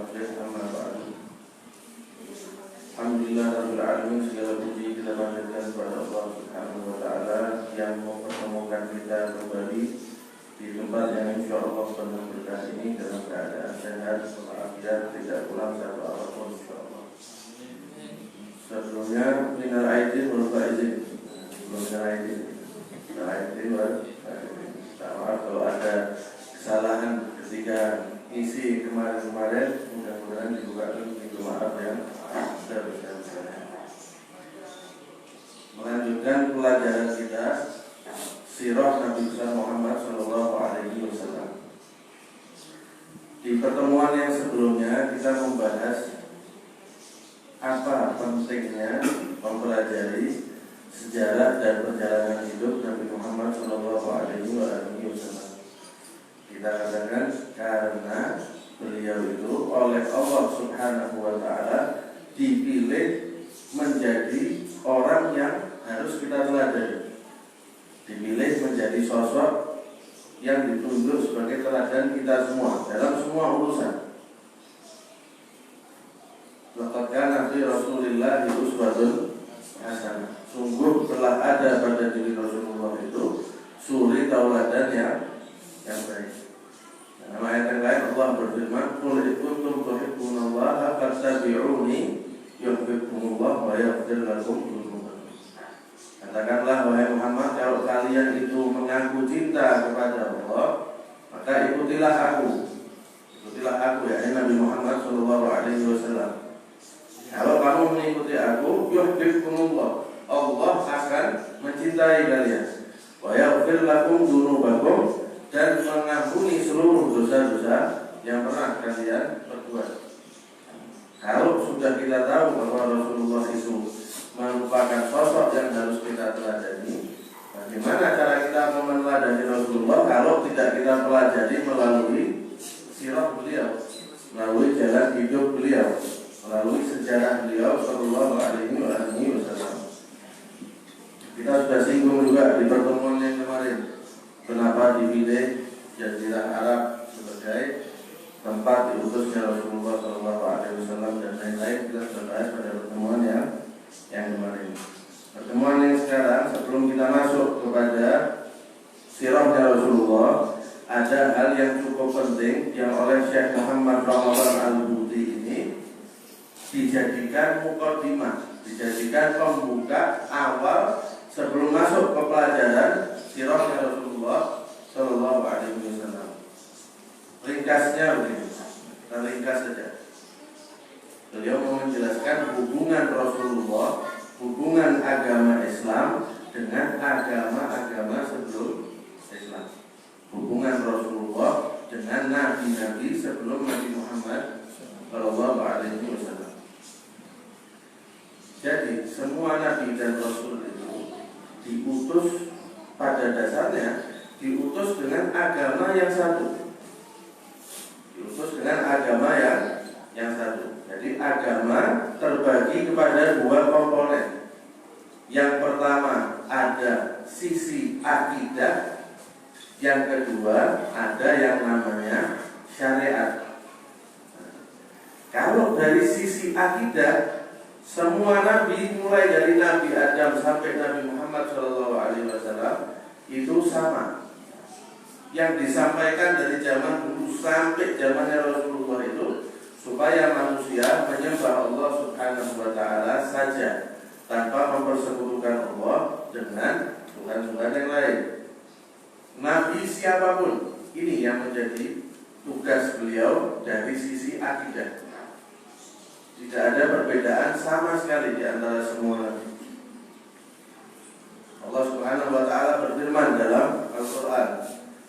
Amma ba'du. Alhamdulillah rabbil alamin, segala puji kita panjatkan kepada Allah Subhanahu wa taala yang mempertemukan kita kembali di tempat yang insyaallah penuh berkah ini dalam keadaan sehat walafiat, tidak kurang satu apapun insyaallah. Sebelumnya minal aidin wal faizin. Maaf kalau ada kesalahan ketika isi kemarin-kemarin, mudah-mudahan dibukakan pintu maaf yang sebesar-besarnya. Melanjutkan pelajaran kita sirah Nabi besar Muhammad Sallallahu Alaihi Wasallam. Di pertemuan yang sebelumnya kita membahas apa pentingnya mempelajari sejarah dan perjalanan hidup Nabi Muhammad Sallallahu Alaihi Wasallam. Kita katakan karena beliau itu oleh Allah Subhanahu Wa Taala dipilih menjadi orang yang harus kita teladani, dipilih menjadi sosok yang ditunjuk sebagai teladan kita semua dalam semua urusan. Laqad kana fi Rasulillah uswatun hasanah. Sungguh telah ada pada diri Rasulullah itu suri tauladan yang baik. Dalam ayat yang lain Allah berfirman, "Qul in kuntum tuhibbunallaha fattabi'uni yuhibbukumullah wa yaghfir lakum dzunubakum." Katakanlah wahai Muhammad, kalau kalian itu mengaku cinta kepada Allah, maka ikutilah aku. Ikutilah aku, ya Nabi Muhammad sallallahu alaihi wasallam. Kalau kamu mengikuti aku, yuhibbukumullah, Allah akan mencintai kalian. Wa yaghfir lakum dzunubakum, dan mengampuni seluruh dosa-dosa yang pernah kalian perbuat. Kalau sudah kita tahu bahwa Rasulullah itu merupakan sosok yang harus kita teladani, bagaimana cara kita meneladani Rasulullah kalau tidak kita pelajari melalui sirah beliau, melalui jalan hidup beliau, melalui sejarah beliau Sallallahu Alaihi Wasallam. Kita sudah singgung juga di pertemuan yang kemarin, kenapa dipilih Jazirah Arab sebagai tempat diutusnya Rasulullah SAW dan lain-lain. Kita sudah bahas pada pertemuan yang kemarin. Pertemuan yang sekarang, sebelum kita masuk kepada sirahnya Rasulullah, ada hal yang cukup penting yang oleh Syekh Muhammad Ramadan Al-Buti ini dijadikan mukadimah, dijadikan pembuka awal sebelum masuk ke pelajaran sirahnya Rasulullah Sallallahu Alaihi Wasallam. Ringkasnya begini, kita ringkas saja. Beliau mau menjelaskan hubungan Rasulullah, hubungan agama Islam dengan agama-agama sebelum Islam. Hubungan Rasulullah dengan nabi-nabi sebelum Nabi Muhammad Sallallahu Alaihi Wasallam. Jadi semua nabi dan rasul itu diutus, pada dasarnya diutus dengan agama yang satu. Diutus dengan agama yang satu. Jadi agama terbagi kepada dua komponen. Yang pertama ada sisi akidah, yang kedua ada yang namanya syariat. Kalau dari sisi akidah, semua nabi mulai dari Nabi Adam sampai Nabi Muhammad SAW itu sama. Yang disampaikan dari zaman dulu sampai zamannya Rasulullah itu supaya manusia menyembah Allah Subhanahu wa taala saja tanpa mempersekutukan Allah dengan Tuhan-Tuhan yang lain. Nabi siapapun, ini yang menjadi tugas beliau dari sisi akidah. Tidak ada perbedaan sama sekali di antara semua nabi. Allah Subhanahu wa taala berfirman dalam Al-Qur'an,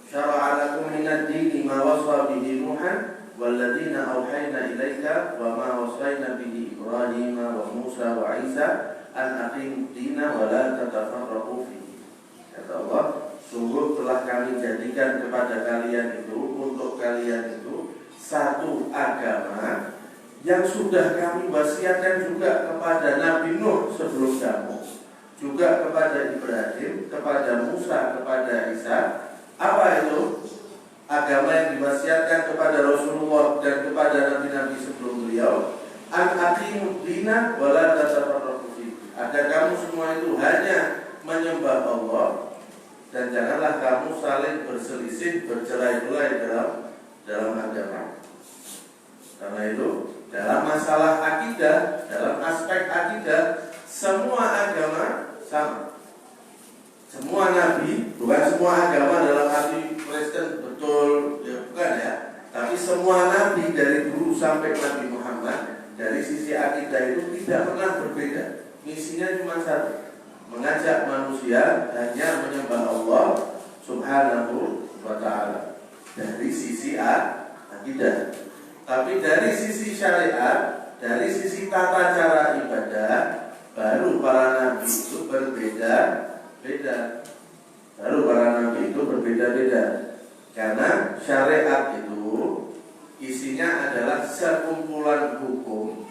"Syara'a lakum minad dini ma wasa bihi Nuhan walladzina auhayna ilaika wa ma wasayna bihi Ibrahim wa Musa wa Isa an aqimud dina wa la tatafarraqu fihi." Kata Allah, sungguh telah kami jadikan kepada kalian itu, untuk kalian itu, satu agama yang sudah kami wasiatkan juga kepada Nabi Nuh sebelum kamu, juga kepada Ibrahim, kepada Musa, kepada Isa. Apa itu? agama yang diwasiatkan kepada Rasulullah dan kepada nabi-nabi sebelum beliau, an aqimud dina wa la tatafarraqu fihi, agar kamu semua itu hanya menyembah Allah dan janganlah kamu saling berselisih, bercerai-berai dalam agama. Karena itu dalam masalah akidah, dalam aspek akidah, semua agama sama. Semua nabi, bukan semua agama dalam arti Kristen betul, ya bukan ya. Tapi semua nabi dari dulu sampai Nabi Muhammad dari sisi akidah itu tidak pernah berbeda. Misinya cuma satu, mengajak manusia hanya menyembah Allah Subhanahu wa ta'ala dari sisi akidah. Tapi dari sisi syariat, dari sisi tata cara ibadah, baru para nabi itu berbeda-beda. Baru para nabi itu berbeda-beda. Karena syariat itu isinya adalah sekumpulan hukum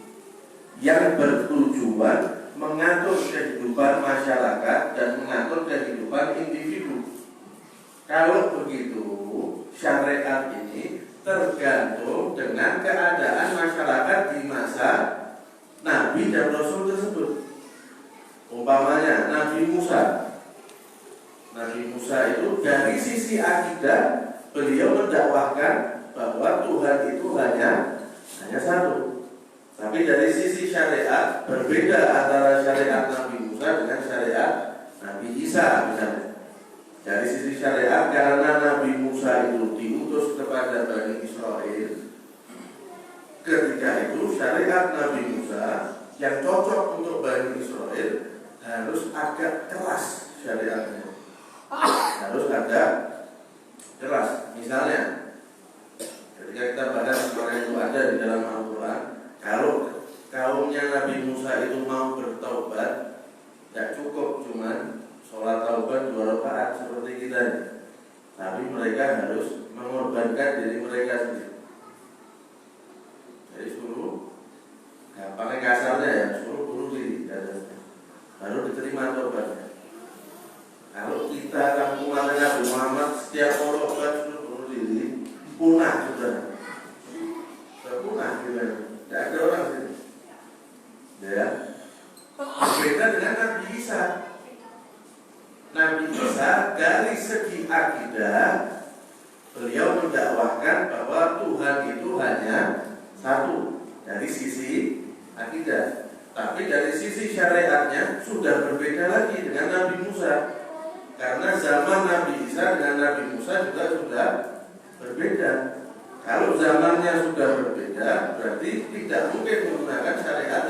yang bertujuan mengatur kehidupan masyarakat dan mengatur kehidupan individu. Kalau begitu, syariat ini tergantung dengan keadaan masyarakat di masa Nabi dan Rasul tersebut. Umpamanya Nabi Musa itu dari sisi akidah beliau mendakwahkan bahwa Tuhan itu hanya satu. Tapi dari sisi syariat berbeda antara syariat Nabi Musa dengan syariat Nabi Isa misalnya. Dari sisi syariat, karena Nabi Musa itu diutus kepada Bani Israel, ketika itu syariat Nabi Musa yang cocok untuk Bani Israel harus agak keras syariatnya. Harus agak keras. Misalnya, ketika kita bahas kemarin itu ada di dalam Al-Quran, kalau kaumnya Nabi Musa itu mau bertaubat, tidak cukup cuman sholat taubat 2 rakaat seperti kita, tapi mereka harus mengorbankan diri mereka sendiri. Jadi suruh, pakai kasarnya ya, suruh bunuh diri, baru diterima taubatnya. Kalau kita kampungan Nabi Muhammad setiap mau taubat suruh bunuh diri, punah sudah, punah juga, tidak ada orang sini. Ya, berbeda dengan Nabi Isa. Nabi Isa dari segi akidah beliau mendakwahkan bahwa Tuhan itu hanya satu dari sisi akidah. Tapi dari sisi syariatnya sudah berbeda lagi dengan Nabi Musa. Karena zaman Nabi Isa dengan Nabi Musa juga sudah berbeda. Kalau zamannya sudah berbeda, berarti tidak mungkin menggunakan syariat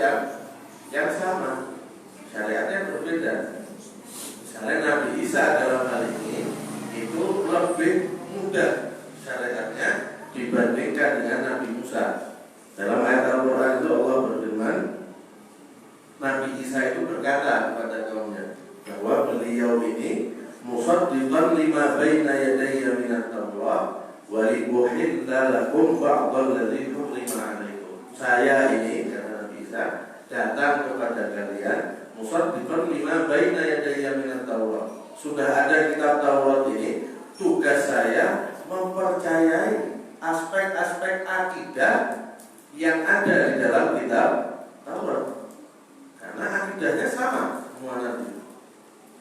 yang sama. Syariatnya berbeda. Misalnya Nabi Isa dalam hal ini itu lebih mudah syariatnya dibandingkan dengan Nabi Musa. Dalam ayat Al-Quran itu Allah berfirman, Nabi Isa itu berkata kepada kaumnya bahwa beliau ini musaddiqan lima baina yadayya minat Taurat wa liuhilla lakum ba'dal ladzi hurrima 'alaikum. Saya ini, kata Nabi Isa, datang kepada kalian musaddiqan lima baina yadayya minat Taurat. Sudah ada kitab Taurat ini, tugas saya mempercayai aspek-aspek akidah yang ada di dalam kitab Taurat. Karena akidahnya sama semua nabi.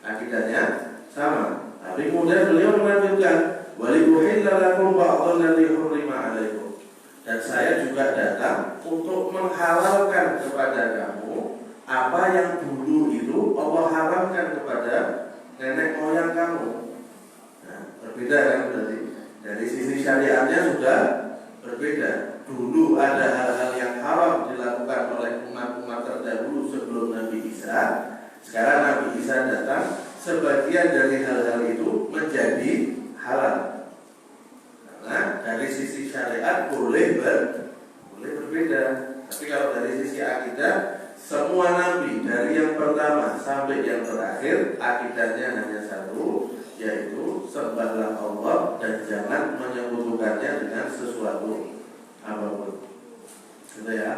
Akidahnya sama. Tapi kemudian beliau melanjutkan, wa liuhilla lakum ba'dal ladzi hurrima 'alaikum. Dan saya juga datang untuk menghalalkan kepada kamu apa yang dulu itu Allah haramkan kepada nenek moyang kamu. Nah, berbeda kan berarti. Dari sisi syariatnya sudah berbeda. Dulu ada hal-hal yang haram dilakukan oleh umat-umat terdahulu sebelum Nabi Isa. Sekarang Nabi Isa datang, sebagian dari hal-hal itu menjadi halal. Karena dari sisi syariat boleh berbeda. Tapi kalau dari sisi akidah, semua nabi dari yang pertama sampai yang terakhir akidahnya hanya satu, yaitu sembahlah Allah dan jangan menyekutukannya dengan sesuatu apapun. Sudah ya.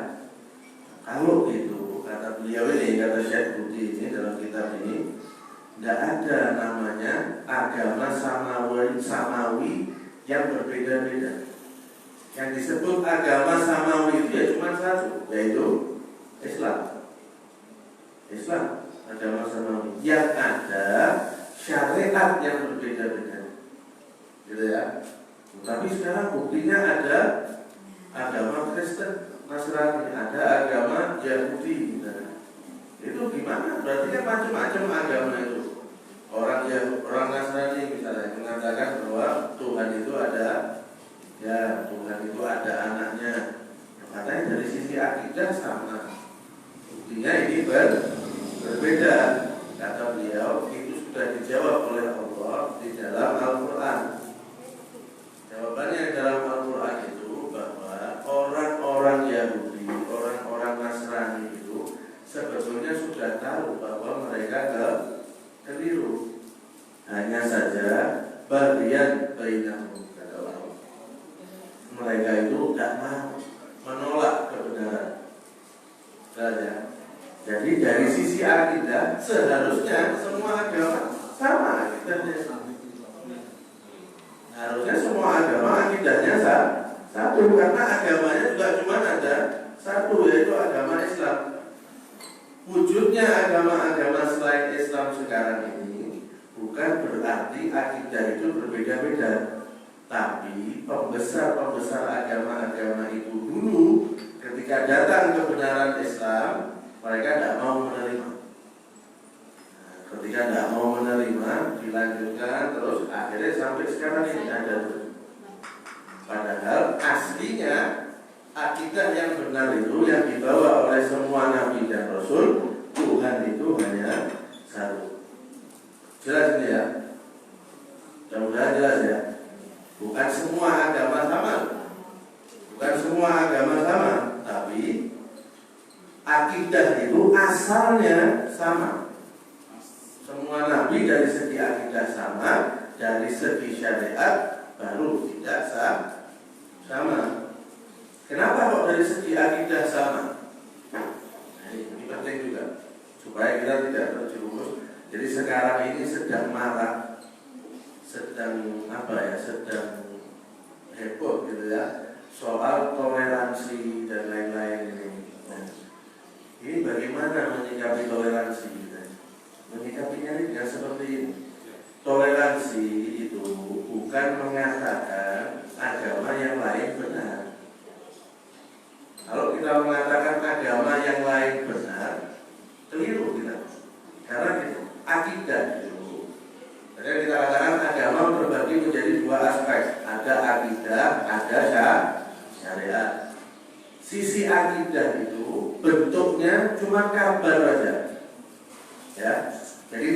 Kalau itu kata beliau ini, kata Syekh Budi ini dalam kitab ini, tidak ada namanya agama samawi yang berbeda-beda. Yang disebut agama samawi itu ya cuma satu, yaitu Islam. Islam, agama samawi. Yang ada syariat yang berbeda-beda, gitu ya. Tapi sekarang buktinya ada agama Kristen, Nasrani, ada agama Yahudi. Nah, itu gimana? Berarti kan macam-macam agama itu. Orang Nasrani misalnya mengatakan bahwa Tuhan itu ada, ya Tuhan itu ada anaknya. Katanya dari sisi akidah sama. Buktinya ini berbeda. Kata beliau itu sudah dijawab oleh Allah di dalam Al-Quran. Jawabannya dalam Al-Quran itu bahwa orang-orang Yahudi, orang-orang Nasrani itu sebetulnya sudah tahu bahwa mereka keliru. Hanya saja bagian bainahum, kata Allah. Mereka itu tidak mau menolak kebenaran. Saja. Jadi dari sisi akidah seharusnya semua agama sama akidahnya. Harusnya semua agama akidahnya satu, karena agamanya juga cuma ada satu, yaitu agama Islam. Wujudnya agama-agama selain Islam sekarang ini bukan berarti akidah itu berbeda-beda, tapi pembesar-pembesar agama-agama itu dulu ketika datang kebenaran Islam, mereka tidak mau menerima. Ketika tidak mau menerima, dilanjutkan terus akhirnya sampai sekarang ini ada. Padahal aslinya akidah yang benar itu yang dibawa oleh semua nabi dan rasul, Tuhan itu hanya satu. Jelas ini ya? Mudah-mudahan jelas ya. Bukan semua agama sama, bukan semua agama sama, tapi akidah itu asalnya sama. Semua nabi dari segi akidah sama, dari segi syariat baru tidak sama. Kenapa kok dari segi akidah sama? Nah, ini penting juga supaya kita tidak terjerumus. Jadi sekarang ini sedang marak, sedang heboh gitu ya, soal toleransi dan lain-lain ini. Nah, ini bagaimana menyikapi toleransi? Menyikapinya ini tidak seperti ini. Toleransi itu bukan mengatakan agama yang lain benar. Kalau kita mengatakan agama yang lain benar, keliru kita. Karena gitu, akidah itu. Jadi kita katakan agama terbagi menjadi dua aspek. Ada akidah, ada syariat. Sisi akidah itu bentuknya cuma kabar saja. Ya. Jadi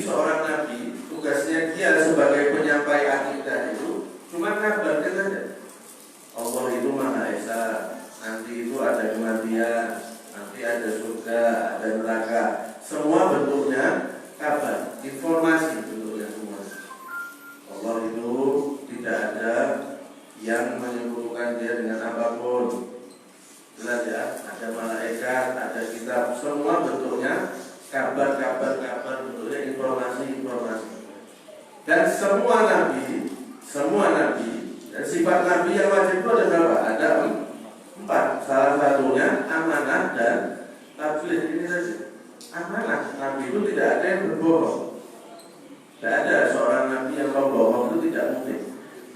seorang nabi, tugasnya dia sebagai penyampai akidah itu cuma kabarnya saja. Allah itu Maha Esa, nanti itu ada kematian, nanti ada surga, ada neraka. Semua bentuknya kabar, informasi bentuknya semua. Allah itu tidak ada yang menyebutkan dia dengan apapun. Jelas ya, ada malaikat, ada kitab, semua bentuknya kabar, bentuknya informasi. Dan semua nabi dan sifat nabi yang wajib itu ada berapa? Ada 4. Salah satunya amanah dan tabligh. Ini saja. Amanah. Nabi itu tidak ada yang berbohong. Tidak ada seorang nabi yang berbohong, itu tidak mungkin.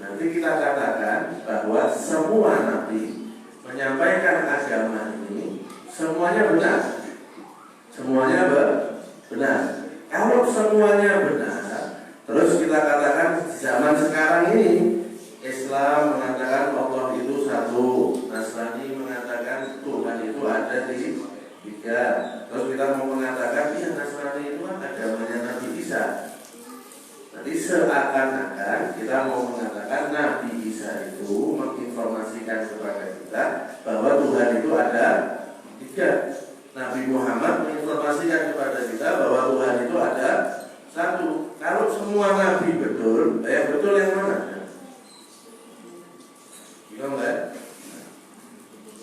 Nanti kita katakan bahwa semua nabi menyampaikan agama ini semuanya benar. Semuanya benar. Kalau semuanya benar, terus kita katakan zaman sekarang ini Islam mengatakan Allah itu satu, Nasrani mengatakan Tuhan itu ada di 3. Terus kita mau mengatakan ya Nasrani itu agamanya Nabi Isa. Jadi seakan-akan kita mau mengatakan Nabi Isa itu menginformasikan kepada kita bahwa Tuhan itu ada 3. Nabi Muhammad menginformasikan kepada kita bahwa Tuhan itu ada 1. Kalau semua Nabi betul, betul yang mana? Gimana ya?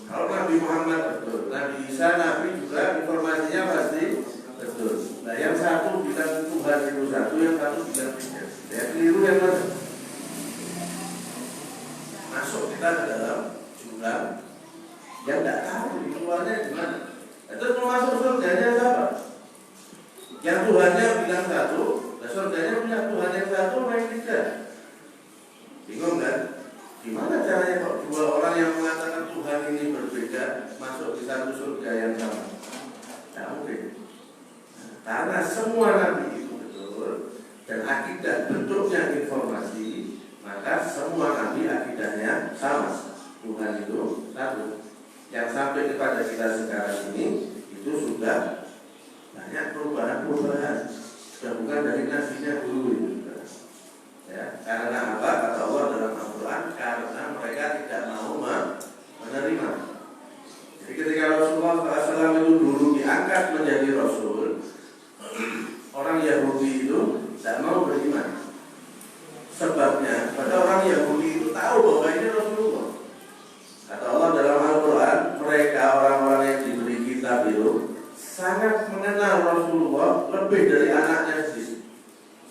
Kalau Nabi Muhammad betul, Nabi Isa, Nabi juga informasinya pasti betul. Nah yang satu bilang Tuhan itu 1, yang satu bilang 3. Ya keliru yang mana? kita ke dalam jurang yang tidak tahu di luarnya gimana. Itu mau masuk surganya siapa? Yang Tuhannya bilang satu, dan surganya punya Tuhan yang satu, yang tiga. Bingung kan? Gimana caranya kok dua orang yang mengatakan Tuhan ini berbeda masuk di satu surga yang sama? Tidak mungkin. Karena semua nabi itu betul dan akidah bentuknya informasi, maka semua nabi akidahnya sama. Tuhan itu satu. Yang sampai kepada kita sekarang ini itu sudah banyak perubahan-perubahan. Sudah bukan dari nabinya dulu itu. Ya, karena apa? Kata Allah dalam Al-Quran, karena mereka tidak mau menerima. Jadi ketika Rasulullah SAW itu dulu diangkat menjadi Rasul, orang Yahudi itu tidak mau beriman. Sebabnya, pada orang Yahudi itu tahu bahwa ini Rasulullah. Kata Allah dalam Al-Quran, mereka orang-orang yang diberi kitab itu sangat mengenal Rasulullah lebih dari anaknya sendiri.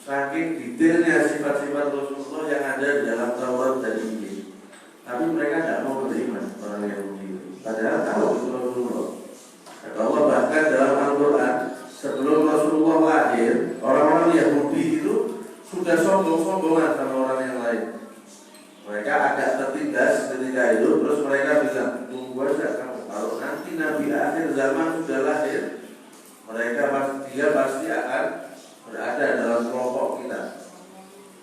Saking detailnya sifat-sifat Rasulullah yang ada di dalam Taurat dan Injil. Tapi mereka tidak mau menerima orang Yahudi itu. Padahal tahu itu Rasulullah. Kata Allah bahkan dalam Al-Quran, sebelum Rasulullah lahir, orang-orang Yahudi itu sudah sombong-sombongan sama orang yang lain. Mereka agak tertindas ketika itu. Terus mereka bilang, tunggu aja kamu, kalau nanti Nabi akhir zaman sudah lahir, dia pasti akan berada dalam kelompok kita.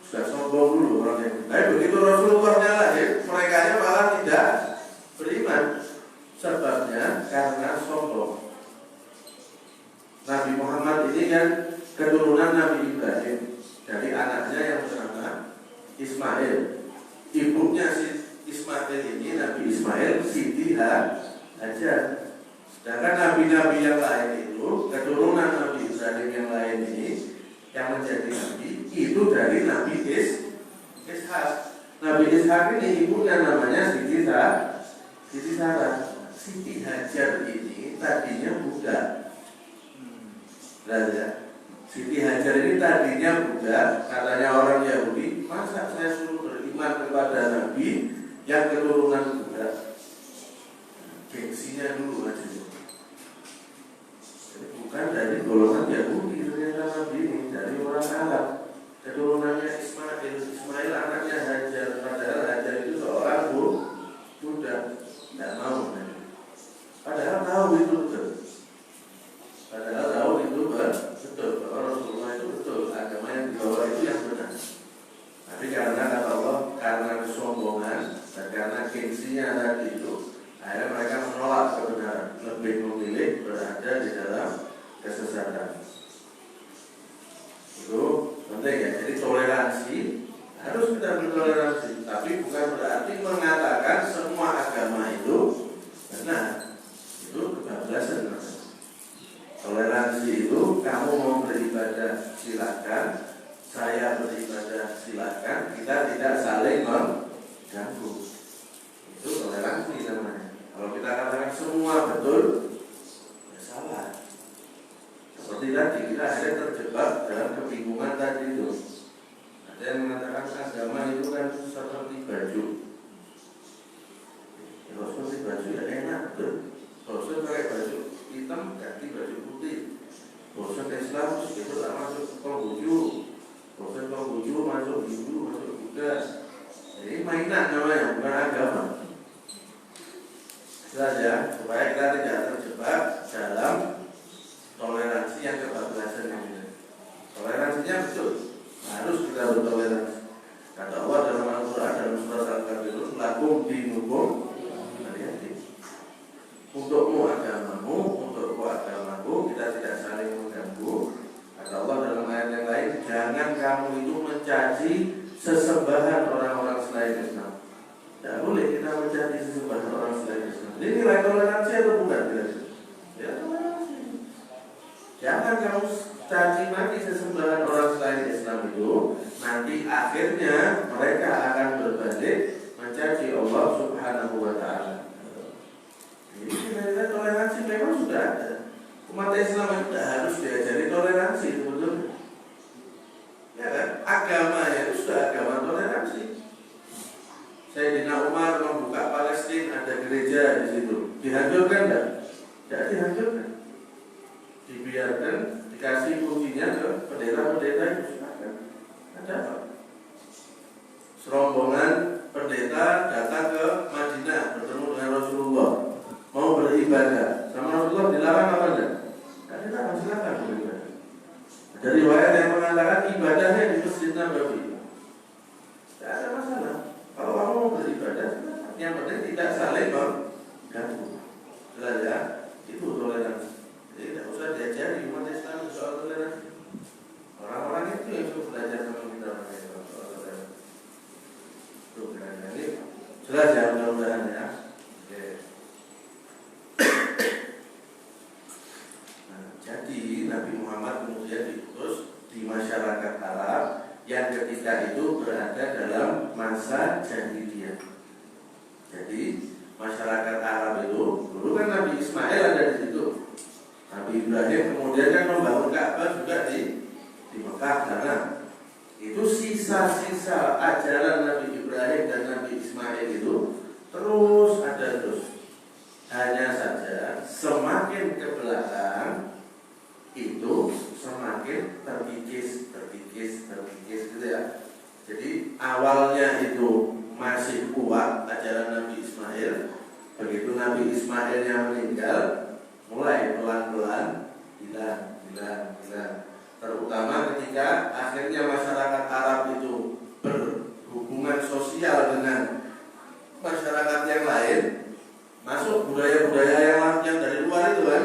Sudah sombong dulu orang yang. Tapi begitu Rasulullah lahir, mereka malah tidak beriman. Sebabnya karena sombong. Nabi Muhammad ini kan keturunan Nabi Ibrahim dari anaknya yang bernama Ismail. Ibunya Ismail ini, Nabi Ismail, Siti Hajar. Sedangkan nabi-nabi yang lain itu, keturunan Nabi Ibrahim yang lain ini, yang menjadi nabi itu dari Nabi Ishak. Nabi Ishak ini ibunya namanya Siti Sarah. Siti Hajar ini tadinya budak. Siti Hajar ini tadinya budak. Katanya orang Yahudi, masa saya suruh beriman kepada Nabi yang keturunan budak? Gengsinya dulu aja. Bukan dari golongan Yahudi ternyata Nabi ini, dari orang Arab, keturunannya Ismail anaknya Hajar. Padahal Hajar itu seorang budak, tidak mau. Padahal tahu itu betul. Bahwa Rasulullah itu betul, agama yang dibawa itu yang benar. Tapi karena kata Allah, karena kesombongan dan karena gengsinya tadi itu, akhirnya mereka menolak kebenaran, lebih memilih berada di dalam kesesatan. Itu penting ya. Jadi toleransi harus kita bertoleransi, tapi bukan berarti mengatakan semua agama itu benar. Itu kebablasan. Toleransi itu kamu mau beribadah silakan, saya beribadah silakan, kita tidak saling mengganggu. Itu toleransi namanya. Kalau kita katakan semua betul, ya salah. Seperti tadi kita akhirnya terjebak dalam kebingungan tadi itu. Ada yang mengatakan agama itu kan seperti baju. Kalau seperti baju ya enak tuh. Kalau saya pakai baju hitam ganti baju putih. Kalau saya Islam itu tak masuk Konghucu. Kalau saya Konghucu masuk Hindu, masuk Buddha. Jadi mainan namanya, bukan agama. Saja supaya kita tidak terjebak dalam toleransi yang kebablasan ini. Toleransinya betul, harus kita bertoleransi. Kata Allah dalam Al-Quran dalam surat Al-Kafirun, lakum dinukum waliyadin. Untukmu agamamu, untukku agamaku, kita tidak saling mengganggu. Kata Allah dalam ayat yang lain, jangan kamu itu mencaci sesembahan orang-orang selain Islam. Tidak boleh kita mencaci sesembahan orang selain Islam. Ini nilai toleransi atau bukan? Ya toleransi. Jangan kamu caci maki sesembahan orang selain Islam itu. Nanti akhirnya mereka akan berbalik mencaci Allah Subhanahu wa Ta'ala. Jadi nilai toleransi memang sudah ada. Umat Islam itu tidak harus diajari toleransi sebetulnya. Ya kan? Agama itu sudah agama toleransi. Sayyidina Umar gereja di situ. Dihancurkan enggak? Tidak dihancurkan. Dibiarkan, dikasih kuncinya ke pendeta-pendeta itu. Silakan. Ada apa? Serombongan pendeta datang ke Madinah bertemu dengan Rasulullah, mau beribadah. Sama Rasulullah dilarang apa enggak? Tidak dilarang, silakan beribadah. Ada riwayat yang mengatakan ibadahnya di Masjid Nabawi. Tidak ada masalah. Kalau kamu mau beribadah, yang penting tidak saling mengganggu. Jelas ya? Itu toleransi. Jadi tidak usah diajari umat Islam soal toleransi. Orang-orang itu yang sudah belajar sama kita soal toleransi. Itu kira-kira jelas ya, mudah-mudahan ya. Oke. Nah, jadi Nabi Muhammad kemudian diutus di masyarakat Arab yang ketika itu berada dalam masa jahiliyah. Jadi masyarakat Arab itu dulu kan Nabi Ismail ada di situ. Nabi Ibrahim kemudian kan membangun Ka'bah juga di Mekah karena itu sisa-sisa ajaran Nabi Ibrahim dan Nabi Ismail itu terus ada terus. Hanya saja semakin ke belakang itu semakin terkikis gitu ya. Jadi awalnya itu masih kuat ajaran Nabi Ismail. Begitu Nabi Ismail yang meninggal, mulai pelan-pelan hilang. Terutama ketika akhirnya masyarakat Arab itu berhubungan sosial dengan masyarakat yang lain, masuk budaya-budaya yang dari luar itu kan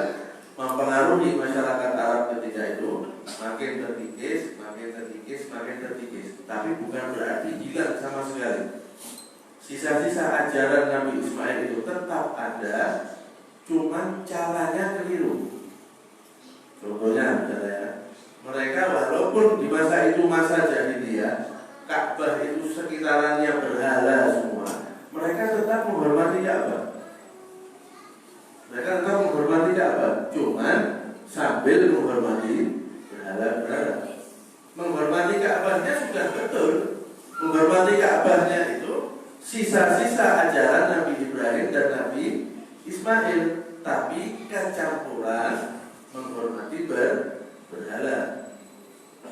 mempengaruhi masyarakat Arab ketika itu makin terkikis. Tapi bukan berarti hilang sama sekali. Sisa-sisa ajaran Nabi Ismail itu tetap ada, cuman caranya keliru. Contohnya misalnya, mereka walaupun di masa itu masa jahiliyah, Ka'bah itu sekitarannya berhala semua, mereka tetap menghormati Ka'bah. Cuman sambil menghormati berhala. Menghormati Ka'bahnya sudah betul. Menghormati Ka'bahnya itu sisa-sisa ajaran Nabi Ibrahim dan Nabi Ismail, tapi kecampuran menghormati berhala.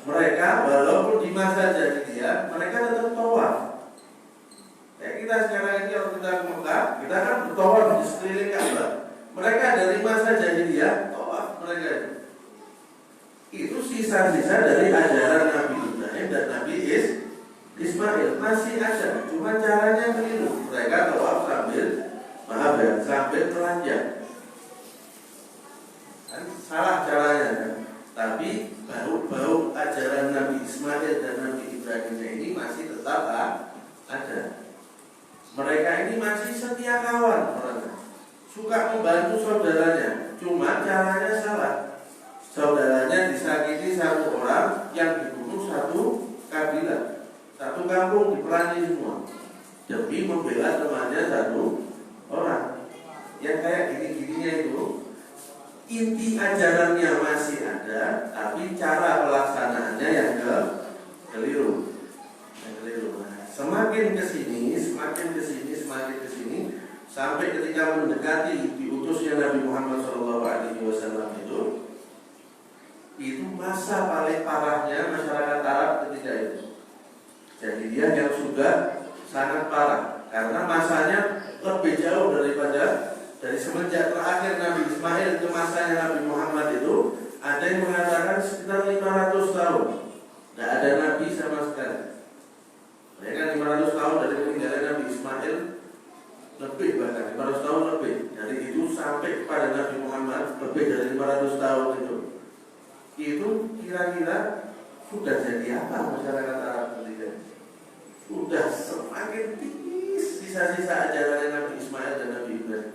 Mereka walaupun di masa jahiliyah, mereka tetap tawaf. Kayak kita sekarang ini kalau kita ke Mekah, kita kan bertawaf di sekeliling Ka'bah. Mereka dari masa jahiliyah tawaf mereka itu sisa-sisa dari ajaran Nabi Ibrahim dan Nabi Ismail masih ada, cuma caranya keliru. Mereka tawaf sambil telanjang. Kan salah caranya kan. Tapi bau ajaran Nabi Ismail dan Nabi Ibrahimnya ini masih tetap ada. Mereka ini masih setia kawan orangnya. Suka membantu saudaranya, cuma caranya salah. Saudaranya disakiti satu orang, yang dibunuh satu kabilah, satu kampung diperangi semua demi membela temannya satu orang. Yang kayak gini-gininya itu inti ajarannya masih ada, tapi cara pelaksanaannya yang keliru. Nah, semakin kesini, sampai ketika mendekati diutusnya Nabi Muhammad SAW itu masa paling parahnya masyarakat Arab ketika itu. Jadi dia yang sudah sangat parah karena masanya lebih jauh dari semenjak terakhir Nabi Ismail ke masanya Nabi Muhammad itu ada yang mengatakan sekitar 500 tahun tidak ada Nabi sama sekali. Mereka 500 tahun dari peninggalan Nabi Ismail, lebih bahkan 500 tahun lebih. Dari itu sampai kepada Nabi Muhammad lebih dari 500 tahun itu kira-kira sudah jadi apa masyarakat Arab ketika itu? Sudah semakin tipis sisa-sisa ajaran Nabi Ismail dan Nabi Ibrahim.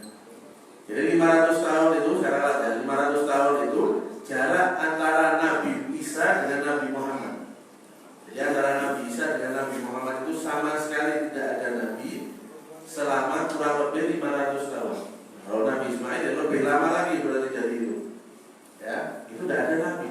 Jadi 500 tahun itu, secara rata 500 tahun itu jarak antara Nabi Isa dengan Nabi Muhammad. Jadi antara Nabi Isa dengan Nabi Muhammad itu sama sekali tidak ada Nabi selama kurang lebih 500 tahun. Kalau Nabi Ismail lebih lama lagi berarti dari itu. Ya, itu tidak ada Nabi.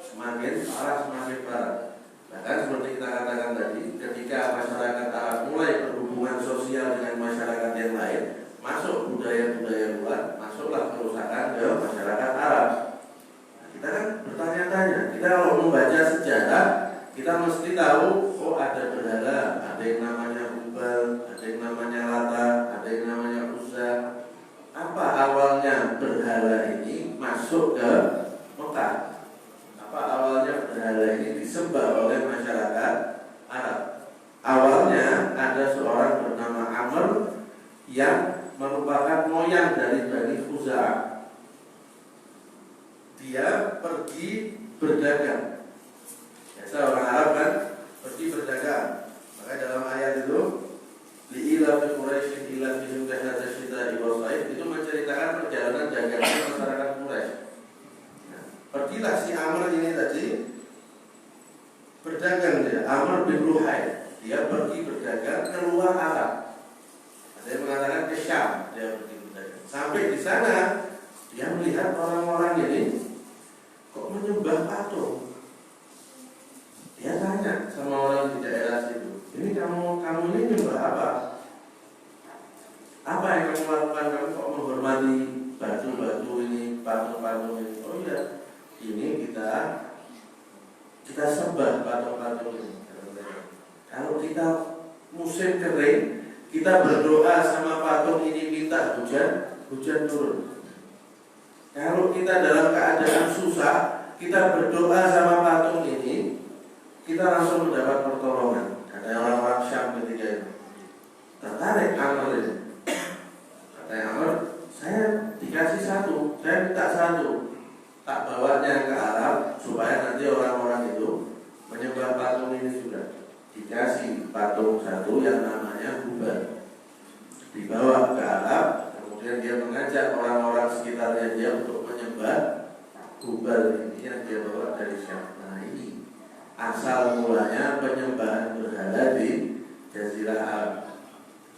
Semakin parah. Bahkan seperti kita katakan tadi, ketika masyarakat Arab mulai berhubungan sosial dengan masyarakat yang lain, masuk budaya-budaya luar, masuklah kerusakan ke masyarakat Arab. Nah, kita kan bertanya-tanya, kita kalau membaca sejarah, kita mesti tahu, oh ada berhala, ada yang namanya Hubal, ada yang namanya Lata, ada yang namanya Uzza. Apa awalnya berhala ini masuk ke Mekah? Apa awalnya berhala ini disembah oleh masyarakat Arab? Awalnya ada seorang bernama Amr yang merupakan moyang dari Bani Khuza'ah. Dia pergi berdagang. Biasa orang Arab kan pergi berdagang. Maka dalam ayat itu li'ila fi Quraisyin ila fihim kahata syita'i wa shaib, itu menceritakan perjalanan dagangnya masyarakat Quraisy. Nah, pergilah si Amr ini tadi berdagang dia, Amr bin Luhai. Dia pergi berdagang keluar Arab. Ada yang mengatakan ke Syam, dia pergi berdagang. Sampai di sana dia melihat orang-orang ini kok menyembah patung. Dia tanya sama orang di daerah situ, ini kamu ini menyembah apa? Apa yang kamu lakukan? Kamu kok menghormati batu-batu ini, patung-patung ini? Oh iya, ini kita sembah patung-patung ini. Kalau kita musim kering, kita berdoa sama patung ini minta hujan turun. Kalau kita dalam keadaan susah, kita berdoa sama patung ini, kita langsung mendapat pertolongan. Kata orang-orang Syam ketika itu. Tertarik Amr ini. Kata Amr, saya dikasih satu, saya minta satu. Tak bawanya ke Arab supaya nanti orang-orang itu menyembah patung ini juga. Dikasih patung satu yang namanya Hubal, dibawa ke Arab, kemudian dia mengajak orang-orang sekitarnya dia untuk menyembah Hubal ini yang dia bawa dari Syam. Nah ini asal mulanya penyembahan berhala di Jazirah Arab.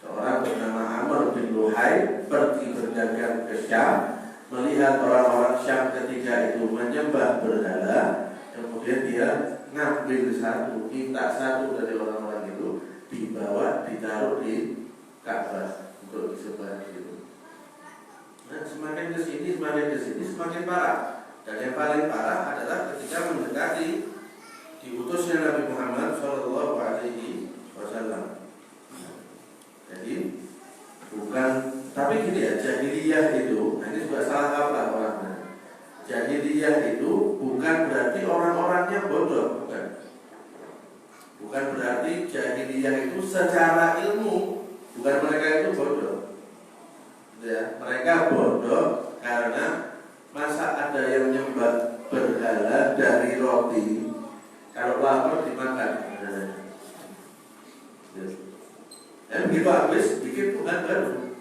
Seorang bernama Amr bin Luhai pergi berdagang ke Syam, melihat orang-orang Syam ketika itu menyembah berhala, kemudian dia ngambil satu, minta satu dari orang-orang itu, dibawa, ditaruh di Ka'bah untuk disembah itu. Nah, semakin kesini, semakin parah. Dan yang paling parah adalah ketika mendekati diutusnya Nabi Muhammad Shallallahu Alaihi Wasallam. Jadi bukan, tapi gini ya, jahiliyah itu, nah ini juga salah kaprah orangnya. Jahiliyah itu bukan berarti orang-orangnya bodoh, bukan berarti jahiliyah itu secara ilmu, bukan mereka itu bodoh, ya, mereka bodoh karena masa ada yang nyembah berhala dari roti, kalau lapar dimakan, dan begitu habis bikin Tuhan baru.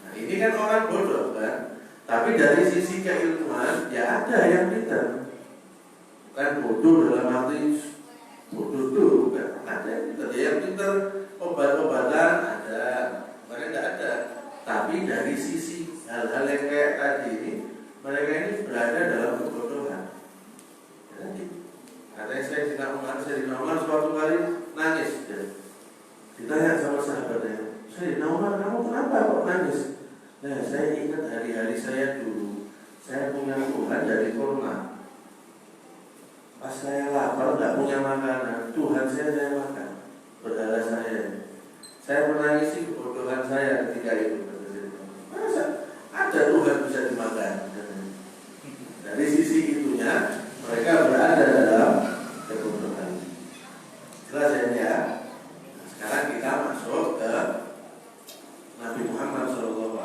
Nah ini kan orang bodoh kan. Tapi dari sisi keilmuan, ya ada yang pintar. Bukan bodoh dalam arti bodoh dulu, kan? Ada yang pintar. Yang pintar obat-obatan ada, bukan tidak ada. Tapi dari sisi hal-hal yang kayak tadi ini, mereka ini berada dalam kebodohan. Jadi, katanya Sayyidina Umar suatu kali nangis. Ditanya sama sahabatnya, Sayyidina Umar, kamu kenapa kok nangis? Nah, saya ingat hari-hari saya dulu, saya punya Tuhan dari kurma. Pas saya lapar, tidak punya makanan, Tuhan saya makan, berhala saya. Saya menangisi kebodohan saya ketika itu. Masa ada Tuhan bisa dimakan? Dari sisi itunya, mereka berada dalam kebodohan. Jelas ya? Sekarang kita masuk ke Nabi Muhammad SAW.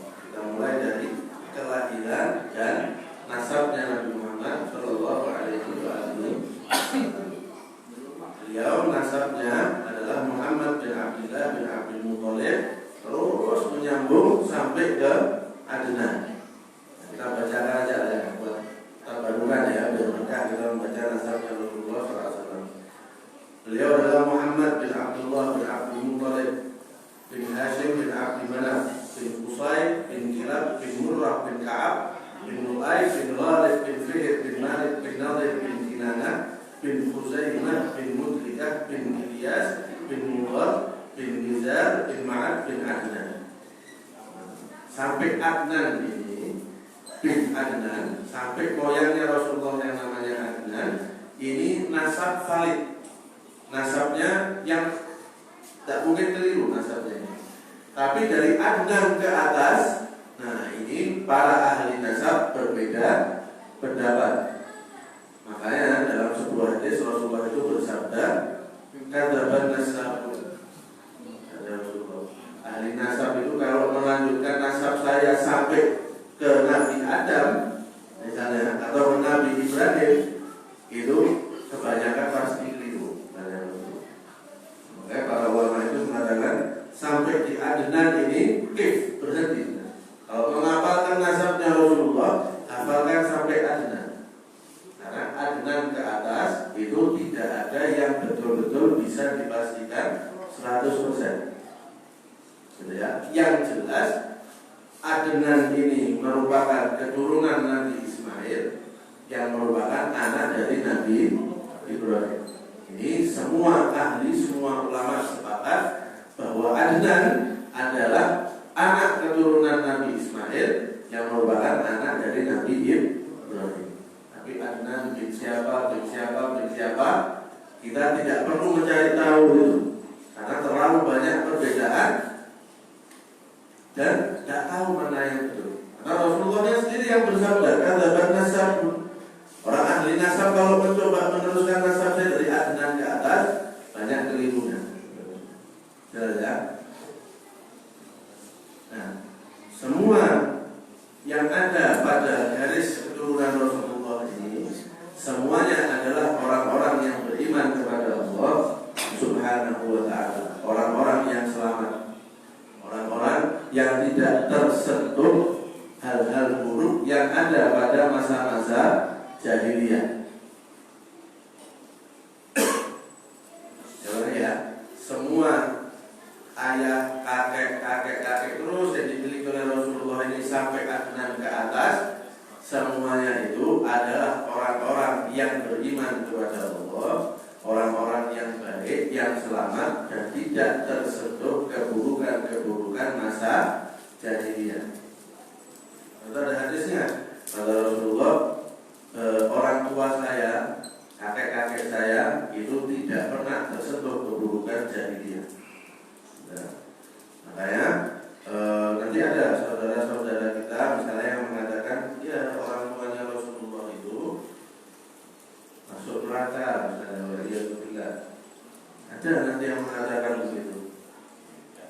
Kita mulai dari kelahiran dan nasabnya Nabi Muhammad SAW. Beliau nasabnya adalah Muhammad bin Abdullah bin Abdul Muthalib, terus menyambung sampai ke Adnan. Kita bacakan aja ya, buat tabarukan ya, biar mereka kita membaca nasabnya Rasulullah SAW. Beliau adalah Muhammad bin Abdullah bin Abdul Muthalib bin Hashim bin Abdi Manaf bin Qusay bin Kilab bin Murrah bin Ka'ab bin Lu'ay bin Ghalib bin Fihr bin Malik bin Nadir bin Kinana bin Khuzaimah bin Mudrikah bin Ilyas bin Mudhar bin Nizar bin Ma'ad bin Adnan. sampai Adnan ini bin Adnan, sampai moyangnya Rasulullah yang namanya Adnan, ini nasab valid, nasabnya yang tak mungkin keliru nasabnya. Tapi dari Adnan ke atas, nah ini para ahli nasab berbeda pendapat. Makanya dalam sebuah hadis Rasulullah itu bersabda, kadzaban nasab. Ahli nasab itu kalau melanjutkan nasab saya sampai ke Nabi Adam misalnya, atau Nabi Ibrahim, itu kebanyakan pasti keliru. Makanya para ulama itu mengatakan sampai di Adnan ini kif, berhenti. Kalau menghafalkan nasabnya Rasulullah, hafalkan sampai Adnan. Karena Adnan ke atas itu tidak ada yang betul-betul bisa dipastikan 100%. Gitu ya. Yang jelas Adnan ini merupakan keturunan Nabi Ismail yang merupakan anak dari Nabi Ibrahim. Ini semua ahli, semua ulama sepakat bahwa Adnan adalah anak keturunan Nabi Ismail yang merupakan anak dari Nabi Ibrahim. Tapi Adnan bin siapa, kita tidak perlu mencari tahu itu, karena terlalu banyak perbedaan dan tidak tahu mana yang betul. Karena Rasulullahnya sendiri yang bersabda, kadzaban nasab. Orang ahli nasab kalau mencoba meneruskan nasabnya dari Adnan ke atas, banyak kelirunya. Jelas ya? Nah, semua yang ada pada garis keturunan Rasulullah ini, semuanya adalah orang-orang yang beriman kepada Allah Subhanahu wa ta'ala, orang-orang yang selamat, orang-orang yang tidak tersentuh hal-hal buruk yang ada pada masa-masa jahiliyah. Ya, semua ayah, kakek terus yang dimiliki oleh Rasulullah ini sampai Adnan ke atas, semuanya itu adalah orang-orang yang beriman kepada Allah, orang-orang yang baik, yang selamat dan tidak tersentuh keburukan-keburukan masa jahiliyah. Itu ada hadisnya. Kata Rasulullah, orang tua saya, kakek-kakek saya itu tidak pernah tersentuh keburukan jahiliyah. Nah, makanya nanti ada saudara-saudara kita misalnya yang mengatakan, ya orang tuanya Rasulullah itu masuk neraka, misalnya dia ada nanti yang mengatakan begitu.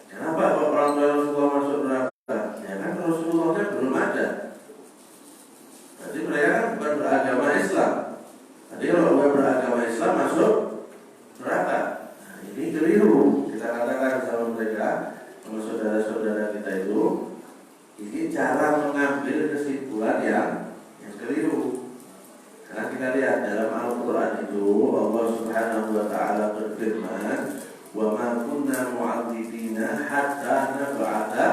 Kenapa kok orang tua Rasulullah masuk neraka? Ya kan Rasulullahnya belum ada. Jadi mereka kan bukan beragama Islam. Jadi kalau bukan beragama Islam masuk neraka. Nah, ini keliru. Kita katakan sama mereka, sama saudara-saudara kita itu, ini cara mengambil kesimpulan yang keliru. Karena kita lihat dalam Al-Quran itu Allah Subhanahu wa ta'ala berfirman, wa ma kunna mu'adzibina hatta nab'atha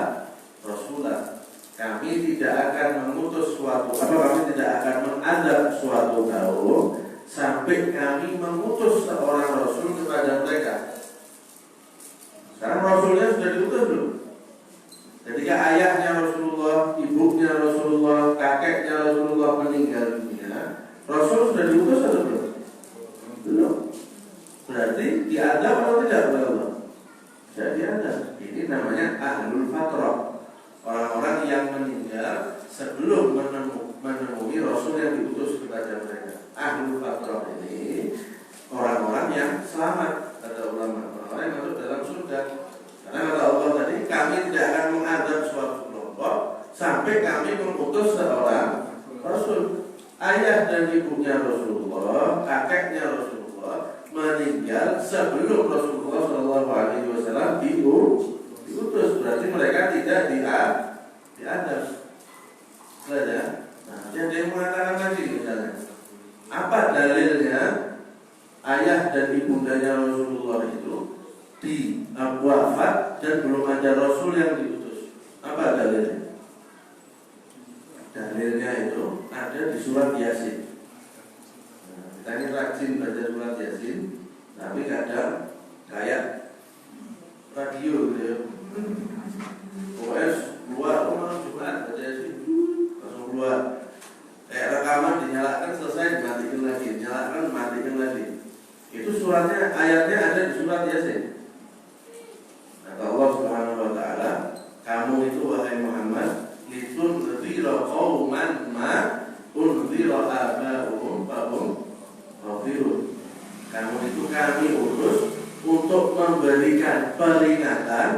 rasulah. Kami tidak akan mengutus kami tidak akan mengazab suatu kaum sampai kami mengutus seorang rasul kepada mereka. Sekarang rasulnya sudah diutus belum? Ketika ayahnya Rasulullah, ibunya Rasulullah, kakeknya Rasulullah meninggal dunia, Rasul sudah diutus atau belum? Belum. Berarti diadab atau tidak oleh Allah? Tidak diadab. Ini namanya ahlul fatrah, orang-orang yang meninggal sebelum menemui Rasul yang diutus kepada mereka. Ahlul fatrah ini orang-orang yang selamat, kata ulama, orang-orang yang masuk dalam surga. Karena kata Allah tadi, kami tidak akan mengadab suatu kelompok sampai kami mengutus seorang Rasul. Ayah dan ibunya Rasulullah, kakeknya Rasulullah meninggal sebelum Rasulullah SAW diutus. Berarti mereka tidak diadab. Saja. Nah, ada yang mengatakan lagi misalnya, apa dalilnya ayah dan ibundanya Rasulullah itu wafat dan belum ada Rasul yang diutus? Apa dalilnya? Dalilnya itu ada di surat Yasin. Nah, kita ini rajin baca surat Yasin, tapi kadang kayak radio gitu ya. OS luar kamu itu wahai Muhammad litunzira qauman ma unzira aba'uhum fahum ghafilun. Kamu itu kami utus untuk memberikan peringatan,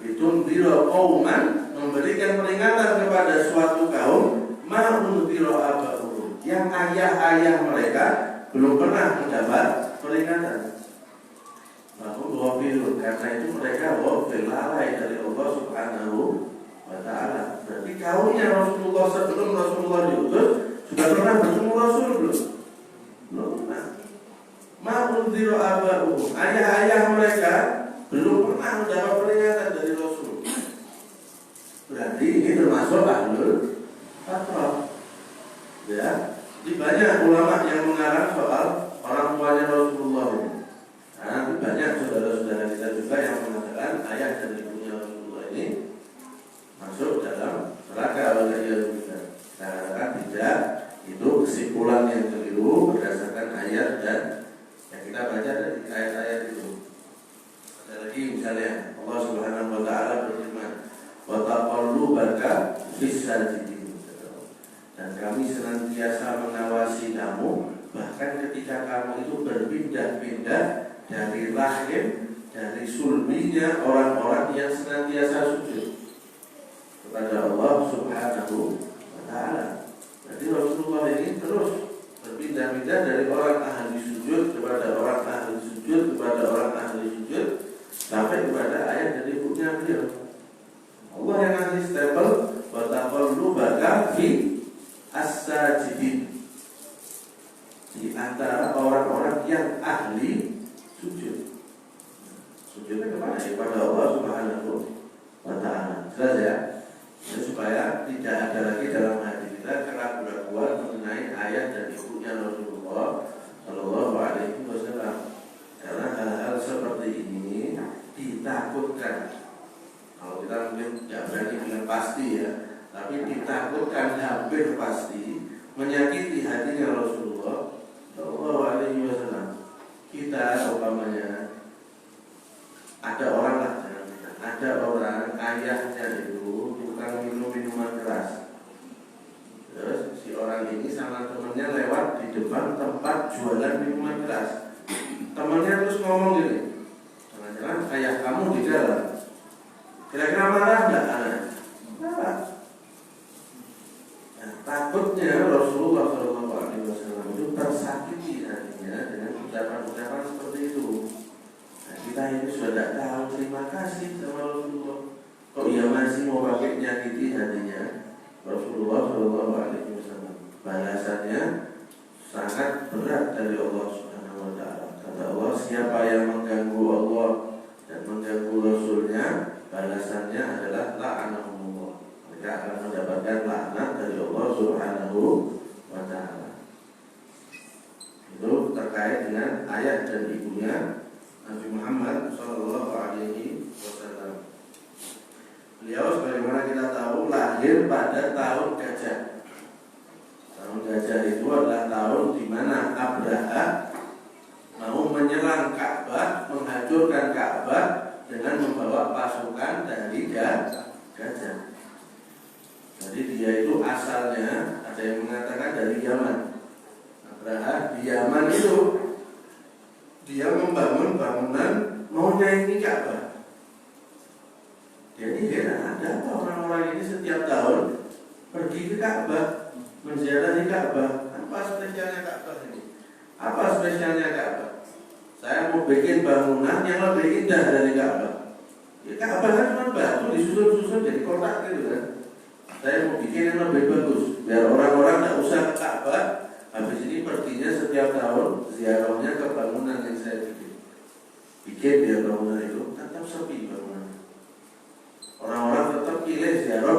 litunzira qauman, memberikan peringatan kepada suatu kaum ma unzira aba'uhum, yang ayah-ayah mereka belum pernah mendapat peringatan. Maka ghafilun, karena itu mereka ghafil, lalai dari Allah Subhanahu wa ta'ala. Berarti kaumnya Rasulullah sebelum Rasulullah diutus sudah pernah bertemu Rasul belum? Belum pernah. Ma unziru aba'uhum, ayah-ayah mereka belum pernah mendapat peringatan dari Rasul. Berarti ini termasuk ahlul fatrah. Ya, di banyak ulama yang mengarang soal orang tuanya Rasulullah ini. Nah, banyak saudara-saudara kita juga yang mengatakan ayah dan ibunya Rasulullah ini masuk dalam neraka oleh Allah. Nah, tidak, itu kesimpulan yang keliru berdasarkan ayat dan yang kita baca dari ayat-ayat itu. Ada lagi misalnya Allah Subhanahu wa ta'ala berfirman, wa taqallubaka fis sajidin, dan kami senantiasa mengawasi kamu bahkan ketika kamu itu berpindah-pindah dari rahim, dari sulbinya orang-orang yang senantiasa sujud kepada Allah Subhanahu wa ta'ala. Jadi Rasulullah ini terus berpindah-pindah dari orang ahli sujud kepada orang ahli sujud kepada orang ahli sujud sampai kepada ayat dari ibunya beliau. Allah yang ngasih stempel wa taqallubaka fi as-sajidin, di antara orang-orang yang ahli sujud. Sujudnya kemana? Kepada Allah Subhanahu wa ta'ala. Jelas ya? Ya, supaya tidak ada lagi dalam hati kita keraguan mengenai ayat dan ibunya Rasulullah Shallallahu Alaihi Wasallam. Karena hal-hal seperti ini ditakutkan. Kalau kita mungkin tidak berani bilang pasti ya, tapi ditakutkan hampir pasti menyakiti hatinya Rasulullah Shallallahu Alaihi Wasallam. Kita umpamanya ada orang lah, ada orang ayahnya itu tukang minum minuman keras. Terus si orang ini sama temannya lewat di depan tempat jualan minuman keras. Temannya terus ngomong gini, jangan-jangan ayah kamu di dalam. Kira-kira marah nggak anak? Marah. Nah, takutnya Rasulullah SAW itu tersakiti hatinya dengan ucapan-ucapan seperti itu. Nah, kita ini sudah tidak tahu terima kasih sama Rasulullah. Kok ia masih mau pakai nyakiti hatinya Rasulullah SAW? Balasannya sangat berat dari Allah Subhanahu wa ta'ala. Kata Allah, siapa yang mengganggu Allah dan mengganggu Rasulnya, balasannya adalah la'anahumullah. Mereka akan mendapatkan laknat dari Allah Subhanahu wa ta'ala. Itu terkait dengan ayat dan ibunya Nabi Muhammad Sallallahu Alaihi Wasallam. Beliau sebagaimana kita tahu lahir pada tahun gajah. Tahun gajah itu adalah tahun di mana Abraha mau menyerang Ka'bah, menghancurkan Ka'bah dengan membawa pasukan dari gajah. Jadi dia itu asalnya ada yang mengatakan dari Yaman. Abraha di Yaman itu dia membangun bangunan mau nyaingi Ka'bah. Jadi heran, ada apa orang-orang ini setiap tahun pergi ke Ka'bah, menziarahi Ka'bah? Apa spesialnya Ka'bah ini? Apa spesialnya Ka'bah? Saya mau bikin bangunan yang lebih indah dari Ka'bah. Ya, Ka'bah kan cuma batu disusun-susun jadi kotak gitu kan. Saya mau bikin yang lebih bagus biar orang-orang tidak usah ke Ka'bah. Habis ini perginya setiap tahun ziarahnya ke bangunan yang saya bikin dia bangunan itu tetap sepi bangunan. Orang-orang tetap pilih ziarah